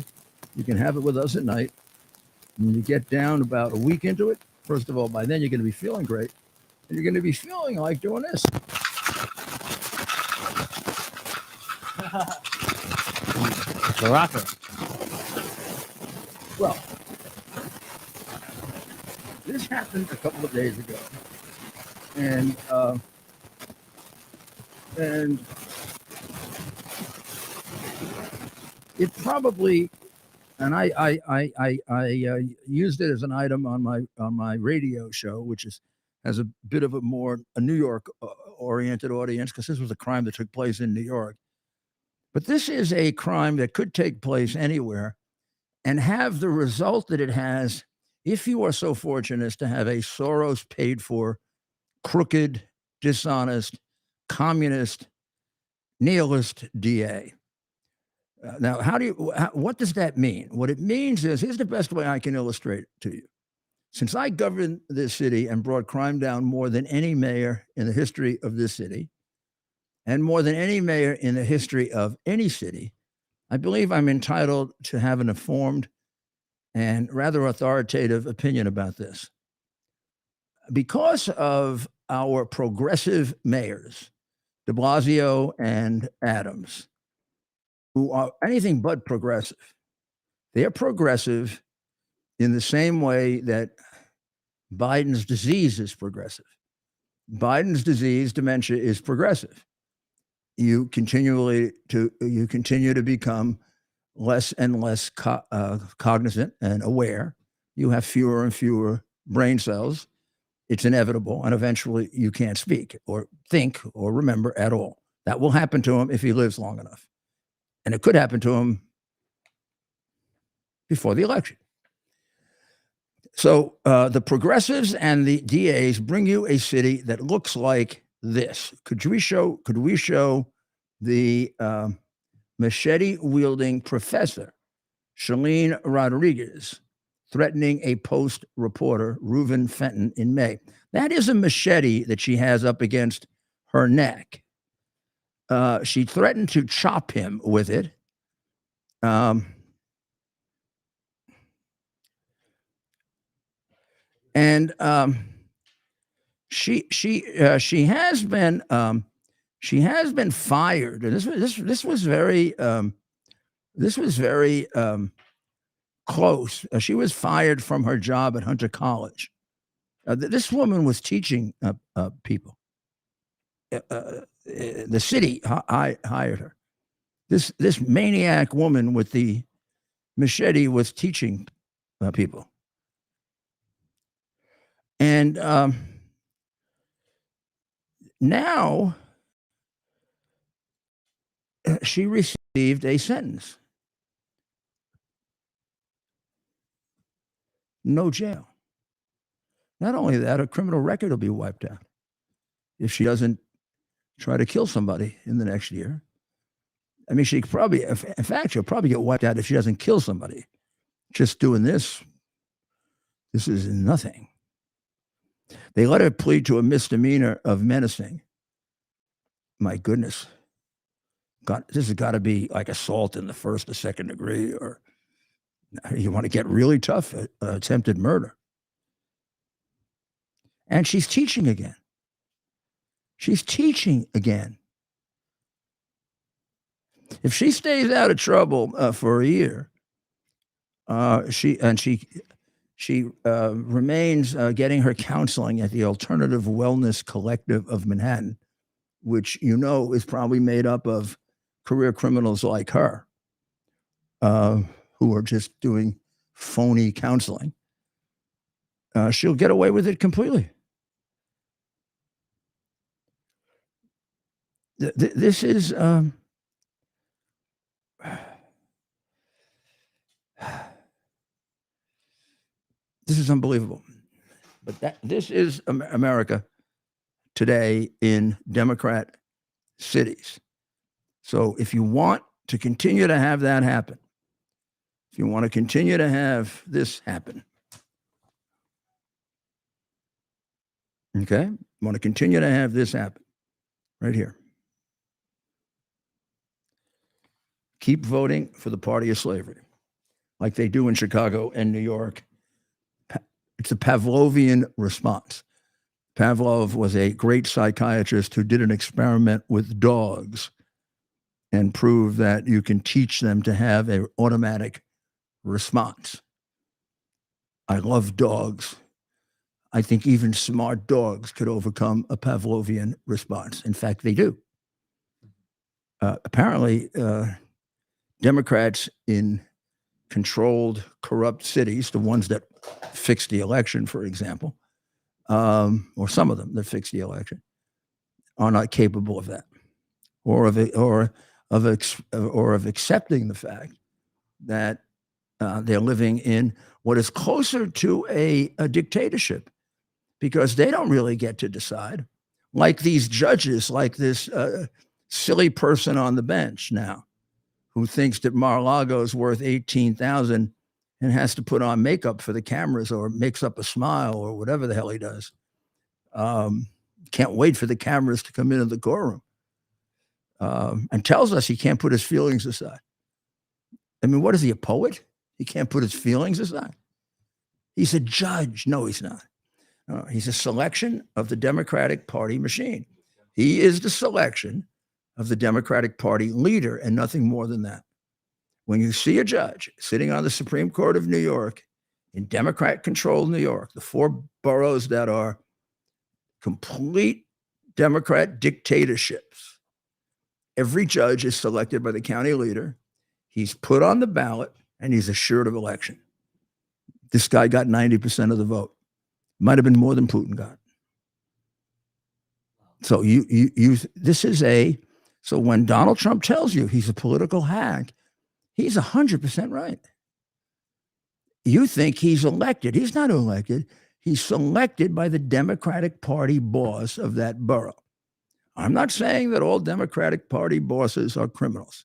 you can have it with us at night. When you get down about a week into it, first of all, by then you're going to be feeling great. And you're going to be feeling like doing this. It's a rocker. Well, this happened a couple of days ago. And it probably, and I used it as an item on my radio show, which has a bit of a New York oriented audience, because this was a crime that took place in New York. But this is a crime that could take place anywhere and have the result that it has if you are so fortunate as to have a Soros paid for, crooked, dishonest, communist, nihilist DA. Now, what does that mean? What it means is, here's the best way I can illustrate it to you. Since I governed this city and brought crime down more than any mayor in the history of this city, and more than any mayor in the history of any city, I believe I'm entitled to have an informed and rather authoritative opinion about this. Because of our progressive mayors, de Blasio and Adams, who are anything but progressive. They're progressive in the same way that Biden's disease is progressive. Biden's disease, dementia, is progressive. You continue to become less and less cognizant and aware. You have fewer and fewer brain cells. It's inevitable, and eventually you can't speak or think or remember at all. That will happen to him if he lives long enough. And it could happen to him before the election. So the progressives and the DAs bring you a city that looks like this. Could we show the machete-wielding professor, Shalene Rodriguez, threatening a Post reporter, Reuven Fenton, in May? That is a machete that she has up against her neck. She threatened to chop him with it. She has been fired. And this was very close. She was fired from her job at Hunter College. This woman was teaching people. The city hired her. This maniac woman with the machete was teaching people. And now she received a sentence. No jail. Not only that, her criminal record will be wiped out if she doesn't try to kill somebody in the next year. I mean, she probably, in fact, she'll probably get wiped out if she doesn't kill somebody. Just doing this is nothing. They let her plead to a misdemeanor of menacing. My goodness. God, this has got to be like assault in the first or second degree, or you want to get really tough, attempted murder. And she's teaching again. She's teaching again. If she stays out of trouble for a year, she remains getting her counseling at the Alternative Wellness Collective of Manhattan, which is probably made up of career criminals like her, who are just doing phony counseling. She'll get away with it completely. This is this is unbelievable. But this is America today in Democrat cities. So if you want to continue to have that happen, if you want to continue to have this happen, okay, you want to continue to have this happen right here. Keep voting for the party of slavery, like they do in Chicago and New York. It's a Pavlovian response. Pavlov was a great psychiatrist who did an experiment with dogs and proved that you can teach them to have an automatic response. I love dogs. I think even smart dogs could overcome a Pavlovian response. In fact, they do. Apparently, Democrats in controlled, corrupt cities, the ones that fixed the election, for example, or some of them that fixed the election, are not capable of that, or of accepting the fact that they're living in what is closer to a dictatorship, because they don't really get to decide, like these judges, like this silly person on the bench now, who thinks that Mar-a-Lago is worth $18,000 and has to put on makeup for the cameras or makes up a smile or whatever the hell he does. Can't wait for the cameras to come into the courtroom, and tells us he can't put his feelings aside. I mean, what is he, a poet? He can't put his feelings aside. He's a judge. No, he's not. He's a selection of the Democratic Party machine. He is the selection of the Democratic Party leader and nothing more than that. When you see a judge sitting on the Supreme Court of New York, in Democrat-controlled New York, the 4 boroughs that are complete Democrat dictatorships, every judge is selected by the county leader. He's put on the ballot, and he's assured of election. This guy got 90% of the vote. Might have been more than Putin got. So so when Donald Trump tells you he's a political hack, he's 100% right. You think he's elected. He's not elected. He's selected by the Democratic Party boss of that borough. I'm not saying that all Democratic Party bosses are criminals.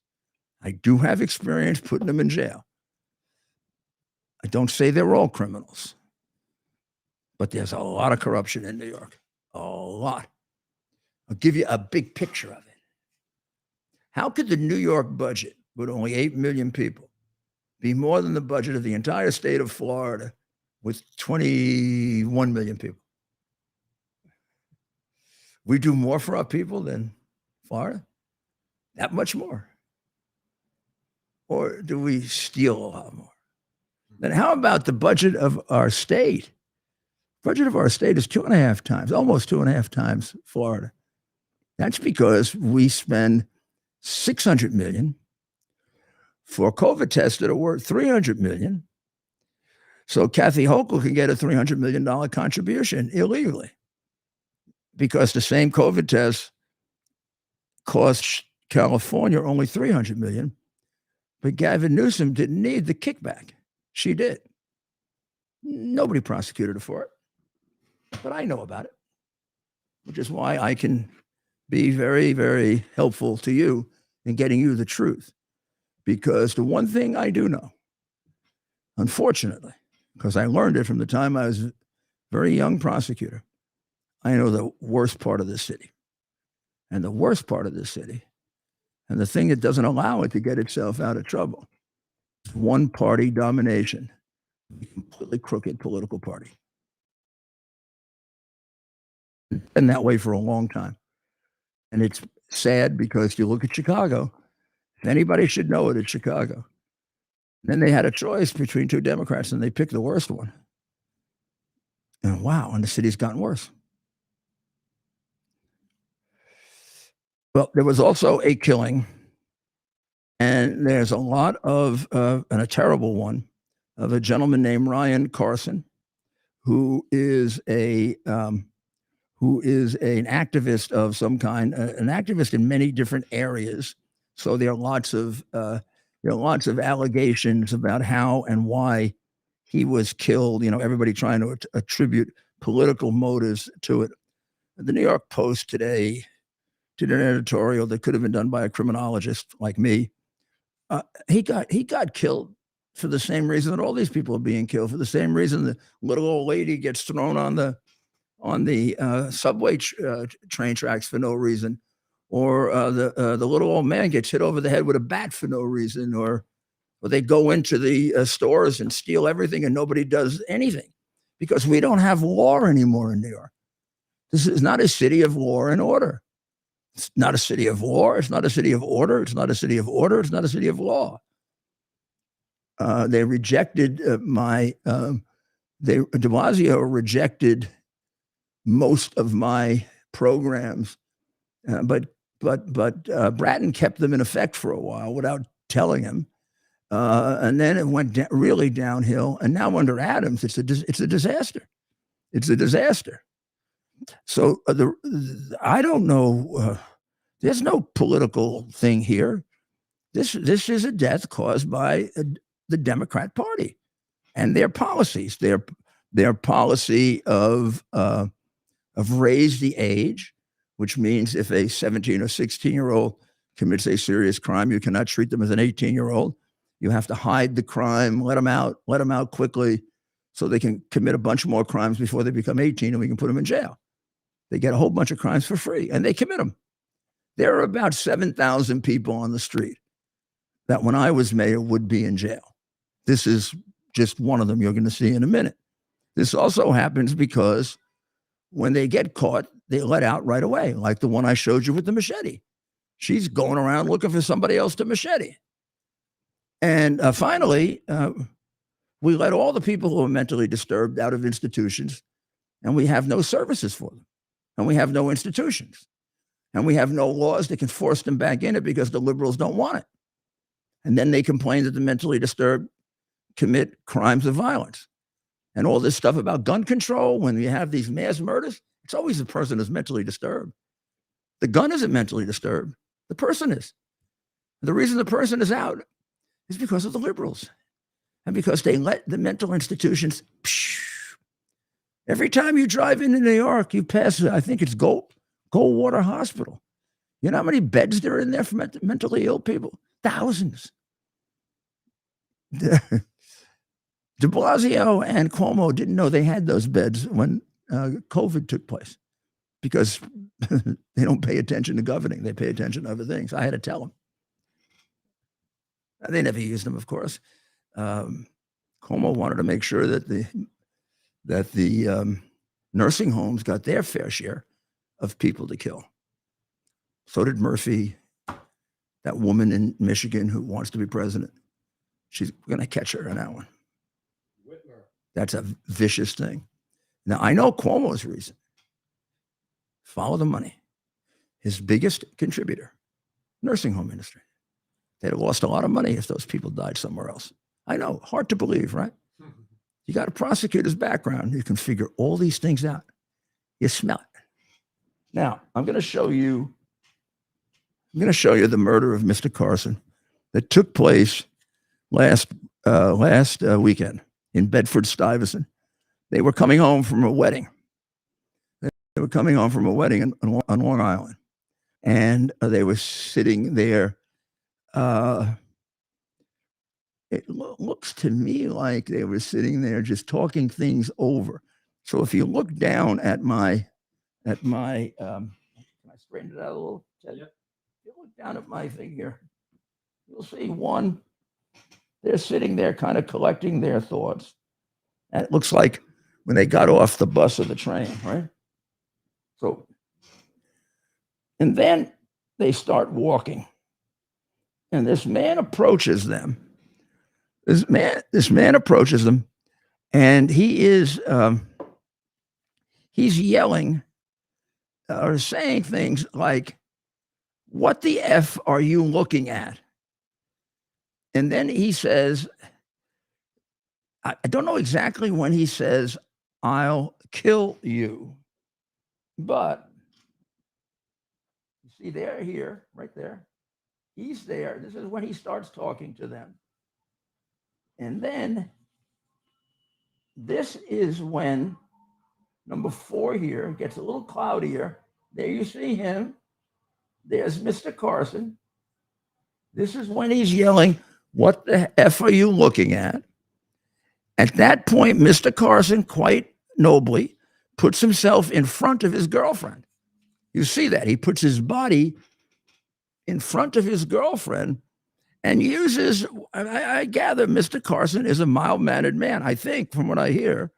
I do have experience putting them in jail. I don't say they're all criminals, but there's a lot of corruption in New York. A lot. I'll give you a big picture of it. How could the New York budget, with only 8 million people, be more than the budget of the entire state of Florida with 21 million people? We do more for our people than Florida? That much more? Or do we steal a lot more? Then how about the budget of our state? Budget of our state is 2.5 times, almost 2.5 times Florida. That's because we spend $600 million for COVID tests that are worth $300 million. So Kathy Hochul can get a $300 million contribution illegally, because the same COVID tests cost California only $300 million, but Gavin Newsom didn't need the kickback. She did. Nobody prosecuted her for it, but I know about it, which is why I can be very, very helpful to you in getting you the truth. Because the one thing I do know, unfortunately, because I learned it from the time I was a very young prosecutor, I know the worst part of the city. And the worst part of the city, and the thing that doesn't allow it to get itself out of trouble, is one-party domination, a completely crooked political party. And that way for a long time. And it's sad because you look at Chicago, if anybody should know it, it's Chicago. Then they had a choice between two Democrats and they picked the worst one. And wow, and the city's gotten worse. Well, there was also a killing, and there's a lot of, and a terrible one, of a gentleman named Ryan Carson, who is an activist of some kind, an activist in many different areas. So there are lots of allegations about how and why he was killed. Everybody trying to attribute political motives to it. The New York Post today did an editorial that could have been done by a criminologist like me. He got killed for the same reason that all these people are being killed, for the same reason the little old lady gets thrown on the subway train tracks for no reason, or the little old man gets hit over the head with a bat for no reason, or they go into the stores and steal everything and nobody does anything, because we don't have law anymore in New York. This is not a city of law and order. It's not a city of war. It's not a city of order. It's not a city of order. It's not a city of law. They rejected de Blasio rejected most of my programs, but Bratton kept them in effect for a while without telling him, and then it went really downhill. And now under Adams, it's a disaster. It's a disaster. So I don't know. There's no political thing here. This is a death caused by the Democrat Party and their policies. Their policy of raise the age, which means if a 17 or 16-year-old commits a serious crime, you cannot treat them as an 18-year-old. You have to hide the crime, let them out quickly, so they can commit a bunch more crimes before they become 18, and we can put them in jail. They get a whole bunch of crimes for free, and they commit them. There are about 7,000 people on the street that when I was mayor would be in jail. This is just one of them you're going to see in a minute. This also happens because when they get caught, they let out right away, like the one I showed you with the machete. She's going around looking for somebody else to machete. And finally, we let all the people who are mentally disturbed out of institutions, and we have no services for them. And we have no institutions. And we have no laws that can force them back in it because the liberals don't want it. And then they complain that the mentally disturbed commit crimes of violence. And all this stuff about gun control, when you have these mass murders, it's always the person who's mentally disturbed. The gun isn't mentally disturbed. The person is. The reason the person is out is because of the liberals. And because they let the mental institutions. Every time you drive into New York, you pass, I think it's Goldwater Hospital. You know how many beds there are in there for mentally ill people? Thousands. De Blasio and Cuomo didn't know they had those beds when COVID took place, because they don't pay attention to governing. They pay attention to other things. I had to tell them. They never used them, of course. Cuomo wanted to make sure that the nursing homes got their fair share of people to kill. So did Murphy, that woman in Michigan who wants to be president. She's going to catch her in that one. Whitmer. That's a vicious thing. Now, I know Cuomo's reason. Follow the money. His biggest contributor, nursing home industry. They'd have lost a lot of money if those people died somewhere else. I know, hard to believe, right? You got a prosecutor's background. You can figure all these things out. You smell it. Now, I'm going to show you the murder of Mr. Carson that took place last weekend in Bedford-Stuyvesant. They were coming home from a wedding. They were coming home from a wedding on Long Island, and they were sitting there. It looks to me like they were sitting there just talking things over. So if you look down at my at my, can I straighten it out a little? Ted? If you look down at my thing here, you'll see one, they're sitting there kind of collecting their thoughts. And it looks like when they got off the bus or the train, right? So, and then they start walking. And this man approaches them. This man approaches them, and he is he's yelling or saying things like, "What the F are you looking at?" And then he says, I don't know exactly when he says, "I'll kill you." But you see, they're here, right there. He's there. This is when he starts talking to them. And then this is when number 4 here gets a little cloudier. There you see him. There's Mr. Carson. This is when he's yelling, "What the F are you looking at?" At that point, Mr. Carson, quite nobly, puts himself in front of his girlfriend. You see that? He puts his body in front of his girlfriend and uses, I gather Mr. Carson is a mild-mannered man, I think, from what I hear.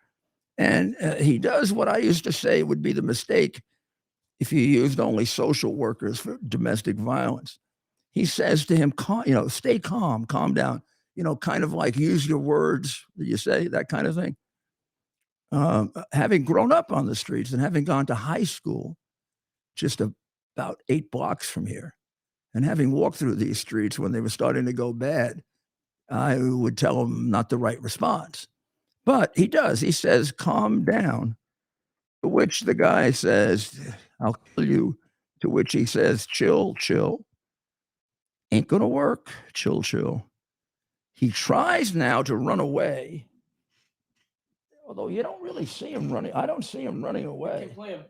And he does what I used to say would be the mistake if you used only social workers for domestic violence. He says to him, stay calm, calm down, kind of like use your words, you say, that kind of thing. Having grown up on the streets and having gone to high school just about 8 blocks from here, and having walked through these streets when they were starting to go bad, I would tell him not the right response. But he does. He says, "Calm down," to which the guy says, "I'll kill you," to which he says, "Chill, chill. Ain't gonna work. Chill, chill." He tries now to run away, although you don't really see him running. I don't see him running away. Play him.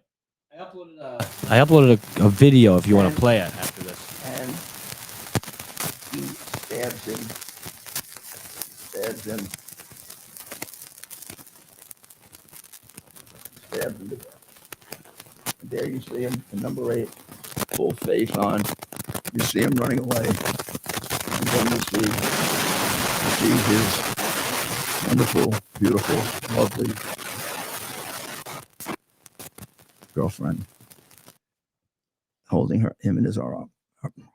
I uploaded a video if you want to play it after this. And he stabs him. Stabs him to death. And there you see him, number 8, full face on. You see him running away. And then you see his wonderful, beautiful, lovely girlfriend holding him in his arm.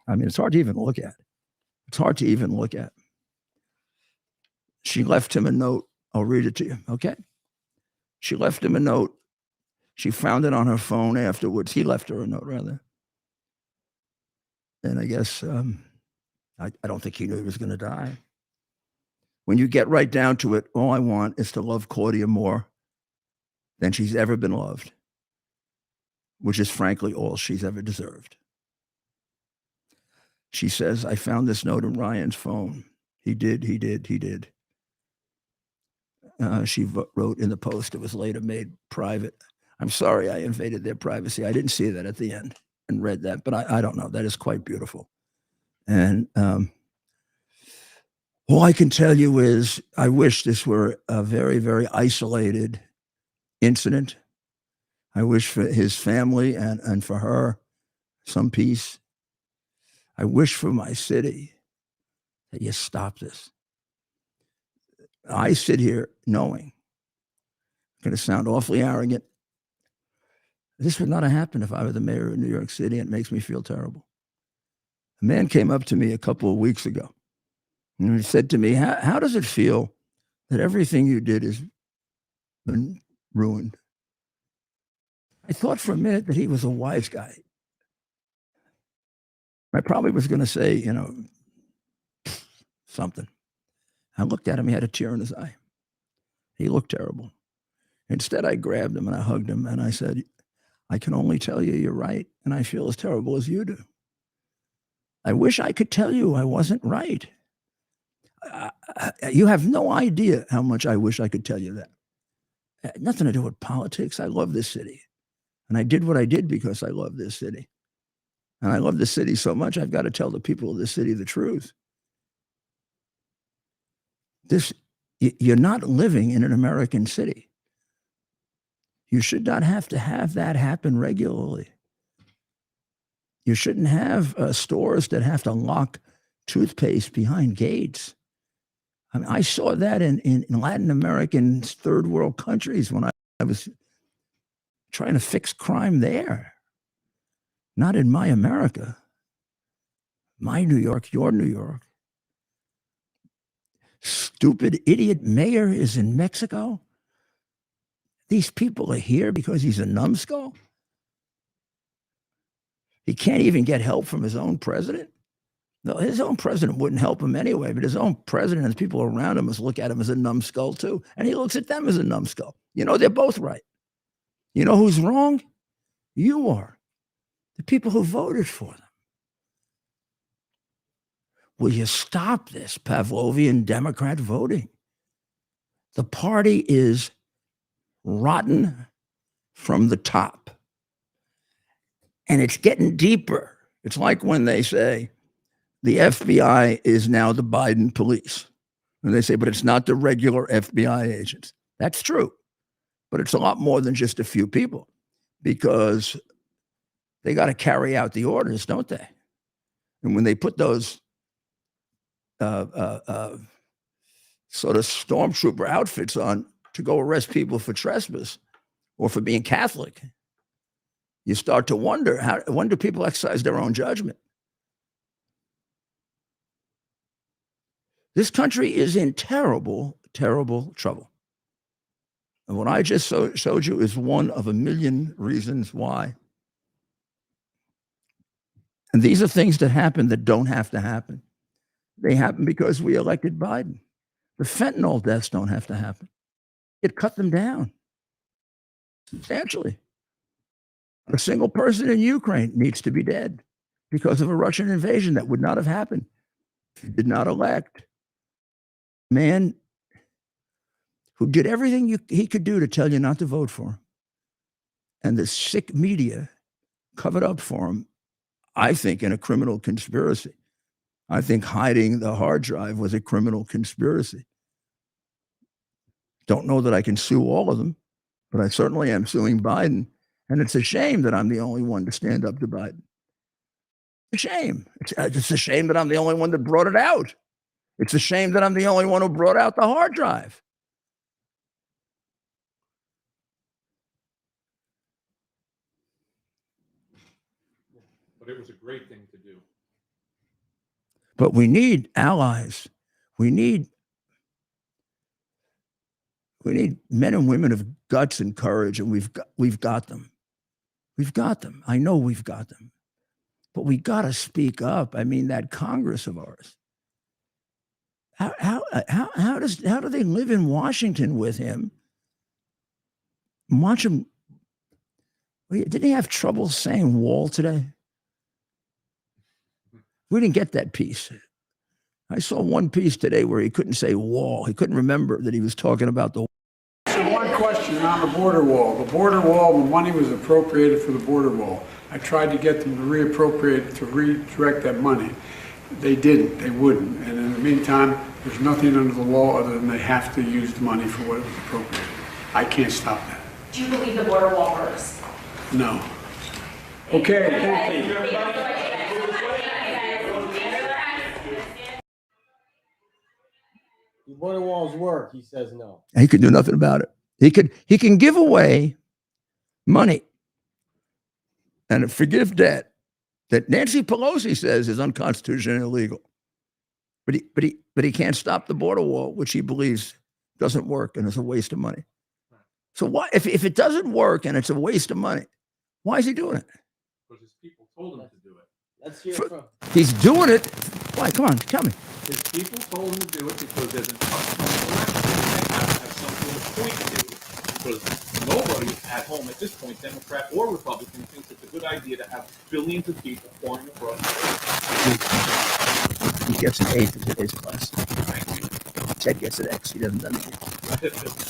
I mean, it's hard to even look at. It's hard to even look at. She left him a note. I'll read it to you, okay? She left him a note. She found it on her phone afterwards. He left her a note, rather. And I guess, I don't think he knew he was going to die. When you get right down to it, all I want is to love Claudia more than she's ever been loved, which is frankly all she's ever deserved. She says, "I found this note in Ryan's phone. He did. She wrote in the post, it was later made private. I'm sorry I invaded their privacy. I didn't see that at the end and read that, but I don't know. That is quite beautiful. And all I can tell you is I wish this were a very, very isolated incident. I wish for his family and for her some peace. I wish for my city that you stop this. I sit here knowing, it's going to sound awfully arrogant, this would not have happened if I were the mayor of New York City, and it makes me feel terrible. A man came up to me a couple of weeks ago, and he said to me, how does it feel that everything you did has been ruined? I thought for a minute that he was a wise guy. I probably was going to say, something. I looked at him, he had a tear in his eye. He looked terrible. Instead, I grabbed him and I hugged him and I said, "I can only tell you you're right, and I feel as terrible as you do. I wish I could tell you I wasn't right. You have no idea how much I wish I could tell you that. It had nothing to do with politics. I love this city. And I did what I did because I love this city. And I love this city so much, I've got to tell the people of this city the truth. You're not living in an American city. You should not have to have that happen regularly. You shouldn't have stores that have to lock toothpaste behind gates. I mean, I saw that in Latin American third world countries when I was trying to fix crime there. Not in my America. My New York, your New York. Stupid idiot mayor is in Mexico. These people are here because he's a numbskull. He can't even get help from his own president. No, his own president wouldn't help him anyway, but his own president and the people around him must look at him as a numbskull too. And he looks at them as a numbskull. You know, they're both right. You know who's wrong? You are. The people who voted for them. Will you stop this Pavlovian Democrat voting? The party is rotten from the top. And it's getting deeper. It's like when they say the FBI is now the Biden police. And they say, but it's not the regular FBI agents. That's true. But it's a lot more than just a few people because they got to carry out the orders, don't they? And when they put those sort of stormtrooper outfits on to go arrest people for trespass or for being Catholic, you start to wonder, when do people exercise their own judgment? This country is in terrible, terrible trouble. And what I just showed you is one of a million reasons why. And these are things that happen that don't have to happen. They happen because we elected Biden. The fentanyl deaths don't have to happen. It cut them down substantially. A single person in Ukraine needs to be dead because of a Russian invasion that would not have happened. He did not elect a man who did everything he could do to tell you not to vote for him. And the sick media covered up for him, I think, in a criminal conspiracy. I think hiding the hard drive was a criminal conspiracy. Don't know that I can sue all of them, but I certainly am suing Biden. And it's a shame that I'm the only one to stand up to Biden. It's a shame. It's a shame that I'm the only one that brought it out. It's a shame that I'm the only one who brought out the hard drive. But it was a great thing to do. But we need allies. We need men and women of guts and courage, and we've got them. We've got them. I know we've got them. But we got to speak up. I mean, that Congress of ours. How do they live in Washington with him? Watch him. Didn't he have trouble saying wall today? We didn't get that piece. I saw one piece today where he couldn't say wall. He couldn't remember that he was talking about the wall. So one question on the border wall. The border wall, the money was appropriated for the border wall. I tried to get them to reappropriate, to redirect that money. They didn't. They wouldn't. And in the meantime, there's nothing under the law other than they have to use the money for what it was appropriated. I can't stop that. Do you believe the border wall works? No. Okay, thank you. The border walls work. He says no. He could do nothing about it. He can give away money and forgive debt that Nancy Pelosi says is unconstitutional and illegal. But he can't stop the border wall, which he believes doesn't work and is a waste of money. So why, if it doesn't work and it's a waste of money, why is he doing it? Because his people told him to do it. Let's hear from. He's doing it. Why? Come on, tell me. His people told him to do it because there's an upcoming election and they have to have something to point to. Because nobody at home at this point, Democrat or Republican, thinks it's a good idea to have billions of people pouring across the He gets an 8 in today's class. Ted gets an X. He doesn't do anything.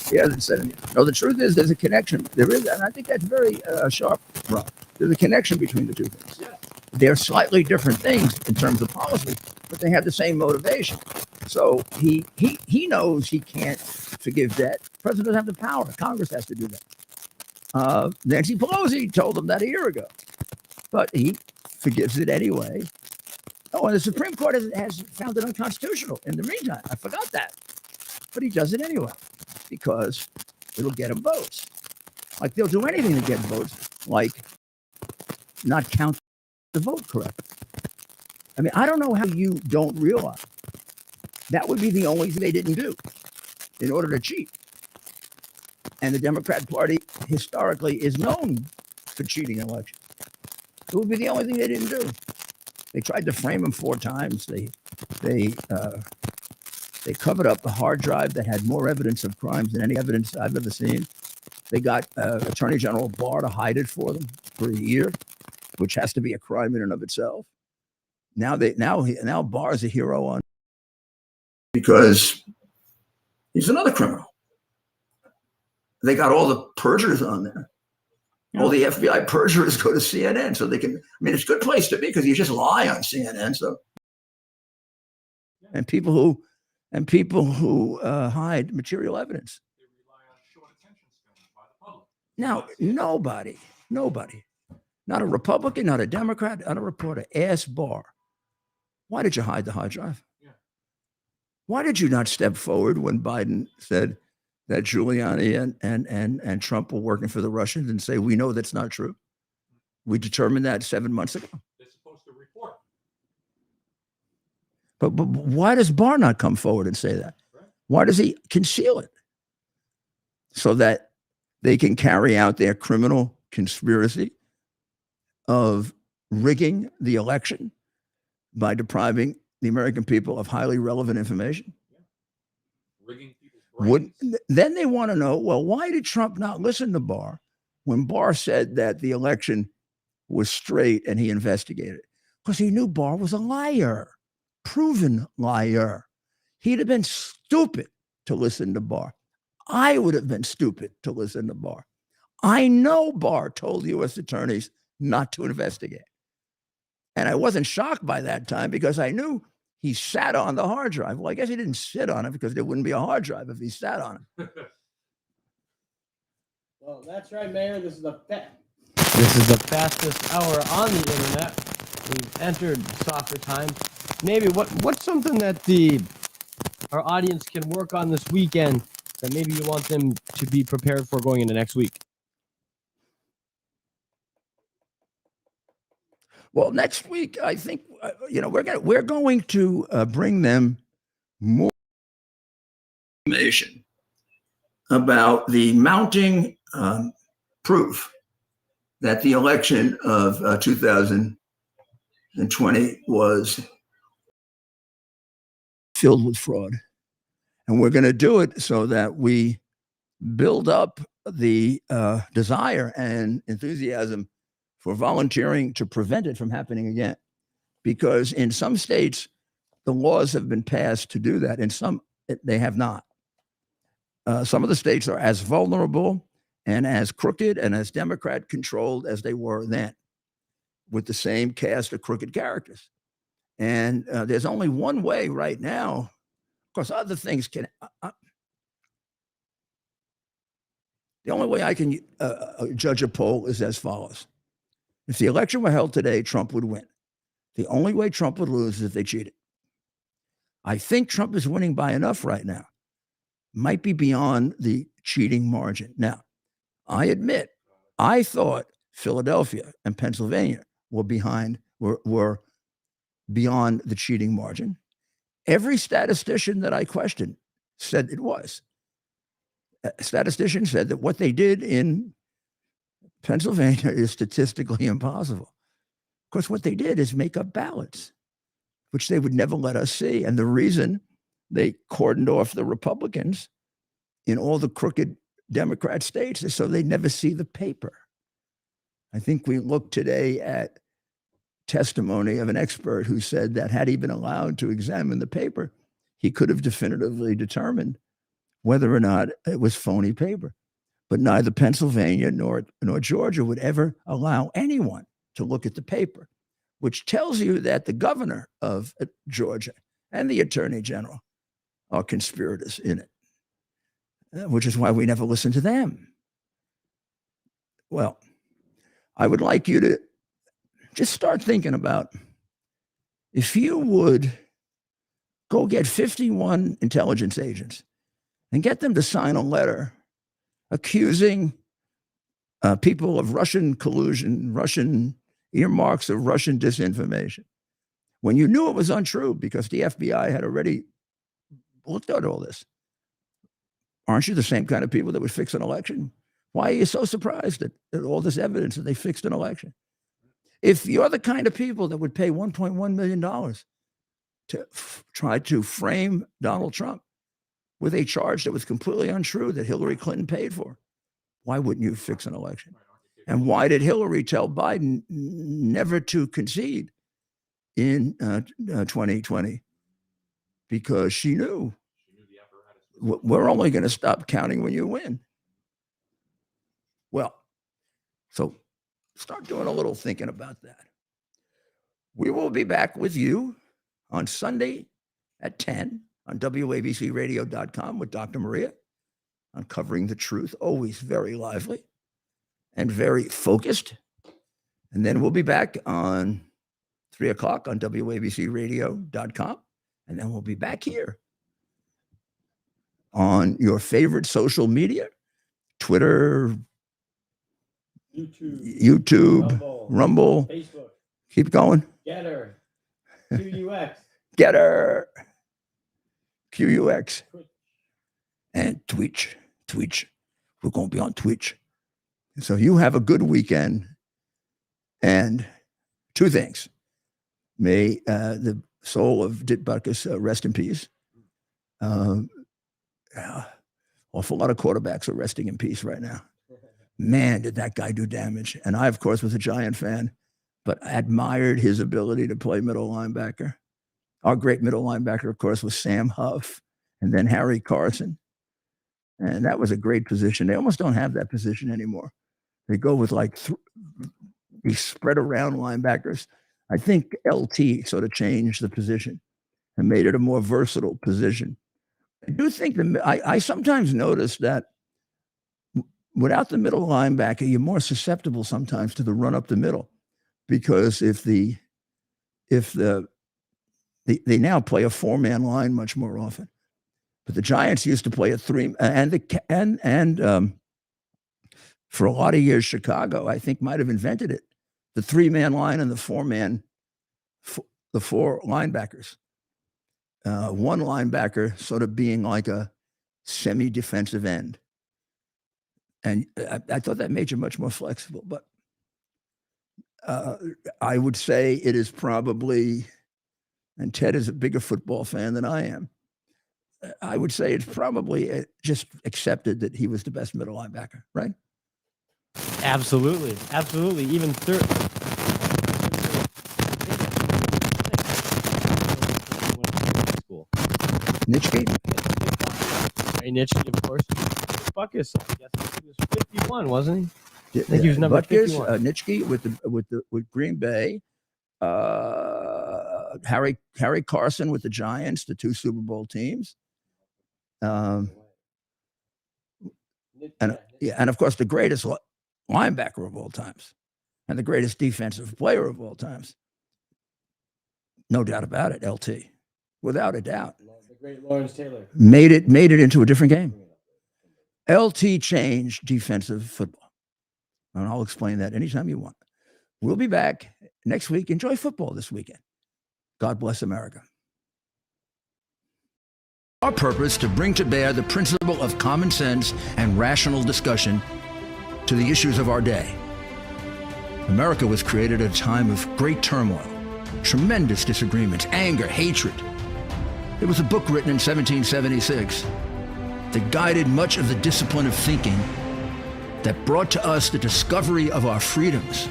He hasn't said anything. No, the truth is there's a connection. There is, and I think that's very sharp, Rob. There's a connection between the two things. Yeah. They're slightly different things in terms of policy, but they have the same motivation. So he knows he can't forgive debt. The president doesn't have the power. Congress has to do that. Nancy Pelosi told him that a year ago, but he forgives it anyway. Oh, and the Supreme Court has found it unconstitutional in the meantime. I forgot that. But he does it anyway because it'll get him votes. Like they'll do anything to get votes, like not count the vote correctly. I mean, I don't know how you don't realize that would be the only thing they didn't do in order to cheat. And the Democrat Party historically is known for cheating elections. It would be the only thing they didn't do. They tried to frame him 4 times. They covered up the hard drive that had more evidence of crimes than any evidence I've ever seen. They got Attorney General Barr to hide it for them for a year, which has to be a crime in and of itself. Now Barr is a hero on because he's another criminal. They got all the perjurers on there. All the FBI perjurers go to CNN so they can. I mean, it's a good place to be because you just lie on CNN. So, and people who hide material evidence. They rely on short attention span by the public. Now, nobody, not a Republican, not a Democrat, not a reporter, asked Barr, why did you hide the hard drive? Yeah. Why did you not step forward when Biden said that Giuliani and Trump were working for the Russians and say, we know that's not true? We determined that 7 months ago. They're supposed to report. But why does Barr not come forward and say that? Why does he conceal it? So that they can carry out their criminal conspiracy of rigging the election by depriving the American people of highly relevant information? Rigging people's brains. Then they want to know, well, why did Trump not listen to Barr when Barr said that the election was straight and he investigated? Because he knew Barr was a liar, proven liar. He'd have been stupid to listen to Barr. I would have been stupid to listen to Barr. I know Barr told U.S. attorneys not to investigate. And I wasn't shocked by that time because I knew he sat on the hard drive. Well, I guess he didn't sit on it because there wouldn't be a hard drive if he sat on it. Well, that's right, Mayor. This is the fastest hour on the internet. We've entered soccer time. Maybe what's something that our audience can work on this weekend that maybe you want them to be prepared for going into next week? Well, next week, I think we're going to bring them more information about the mounting proof that the election of 2020 was filled with fraud. And we're going to do it so that we build up the desire and enthusiasm for volunteering to prevent it from happening again. Because in some states, the laws have been passed to do that. In some, they have not. Some of the states are as vulnerable and as crooked and as Democrat controlled as they were then, with the same cast of crooked characters. And there's only one way right now. Of course, other things can. The only way I can judge a poll is as follows. If the election were held today, Trump would win. The only way Trump would lose is if they cheated. I think Trump is winning by enough right now. Might be beyond the cheating margin. Now, I admit, I thought Philadelphia and Pennsylvania were beyond the cheating margin. Every statistician that I questioned said it was. A statistician said that what they did in Pennsylvania is statistically impossible. Of course, what they did is make up ballots, which they would never let us see. And the reason they cordoned off the Republicans in all the crooked Democrat states is so they never see the paper. I think we looked today at testimony of an expert who said that had he been allowed to examine the paper, he could have definitively determined whether or not it was phony paper. But neither Pennsylvania nor Georgia would ever allow anyone to look at the paper, which tells you that the governor of Georgia and the attorney general are conspirators in it, which is why we never listen to them. Well, I would like you to just start thinking about if you would go get 51 intelligence agents and get them to sign a letter accusing people of Russian collusion, Russian earmarks of Russian disinformation, when you knew it was untrue because the FBI had already looked at all this. Aren't you the same kind of people that would fix an election? Why are you so surprised at all this evidence that they fixed an election? If you're the kind of people that would pay $1.1 million to try to frame Donald Trump with a charge that was completely untrue that Hillary Clinton paid for, why wouldn't you fix an election? And why did Hillary tell Biden never to concede in 2020? Because she knew we're only going to stop counting when you win. Well, so start doing a little thinking about that. We will be back with you on Sunday at 10 on WABCRadio.com with Dr. Maria, uncovering the truth, always very lively and very focused. And then we'll be back on 3 o'clock on WABCRadio.com. And then we'll be back here on your favorite social media, Twitter, YouTube, Rumble, Facebook, keep going. Getter, QUX, Getter, QUX, and Twitch. We're going to be on Twitch. So you have a good weekend. And 2 things. May the soul of Dit Butkus rest in peace. Awful lot of quarterbacks are resting in peace right now. Man, did that guy do damage. And I, of course, was a Giant fan, but admired his ability to play middle linebacker. Our great middle linebacker, of course, was Sam Huff and then Harry Carson. And that was a great position. They almost don't have that position anymore. They go with like these spread around linebackers. I think LT sort of changed the position and made it a more versatile position. I do think I sometimes notice that without the middle linebacker, you're more susceptible sometimes to the run up the middle, because if they now play a 4-man line much more often, but the Giants used to play a 3 and for a lot of years, Chicago, I think, might have invented it. The 3-man line and the 4-man, the 4 linebackers. One linebacker sort of being like a semi-defensive end. And I thought that made you much more flexible. But I would say it is probably, and Ted is a bigger football fan than I am, I would say it's probably just accepted that he was the best middle linebacker, right? Absolutely. Even third. Nitschke? Ray Nitschke, of course. Butkus, I guess he was 51, wasn't he? I think he was number Butkus, 51. Nitschke with Green Bay, Harry Carson with the Giants, the 2 Super Bowl teams, and of course the greatest linebacker of all times, and the greatest defensive player of all times, no doubt about it. LT, without a doubt, The great Lawrence Taylor made it into a different game. LT changed defensive football. And I'll explain that anytime you want. We'll be back next week. Enjoy football this weekend. God bless America. Our purpose to bring to bear the principle of common sense and rational discussion to the issues of our day. America was created at a time of great turmoil, tremendous disagreements, anger, hatred. There was a book written in 1776 that guided much of the discipline of thinking that brought to us the discovery of our freedoms,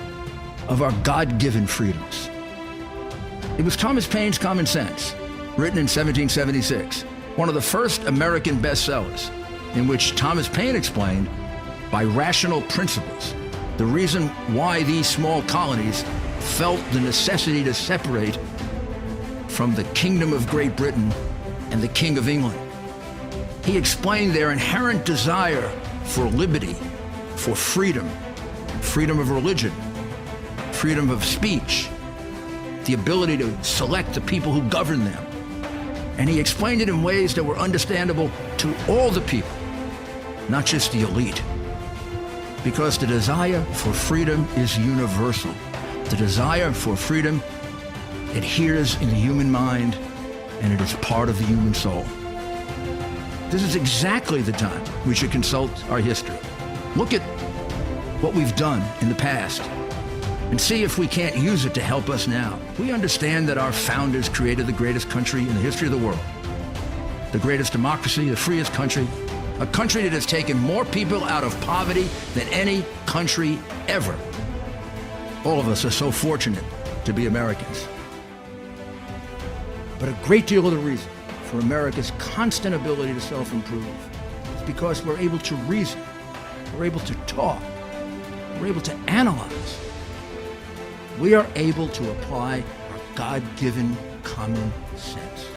of our God-given freedoms. It was Thomas Paine's Common Sense, written in 1776, one of the first American bestsellers, in which Thomas Paine explained, by rational principles, the reason why these small colonies felt the necessity to separate from the Kingdom of Great Britain and the King of England. He explained their inherent desire for liberty, for freedom, freedom of religion, freedom of speech, the ability to select the people who govern them. And he explained it in ways that were understandable to all the people, not just the elite. Because the desire for freedom is universal. The desire for freedom adheres in the human mind, and it is part of the human soul. This is exactly the time we should consult our history. Look at what we've done in the past and see if we can't use it to help us now. We understand that our founders created the greatest country in the history of the world, the greatest democracy, the freest country, a country that has taken more people out of poverty than any country ever. All of us are so fortunate to be Americans. But a great deal of the reason for America's constant ability to self-improve is because we're able to reason, we're able to talk, we're able to analyze. We are able to apply our God-given common sense.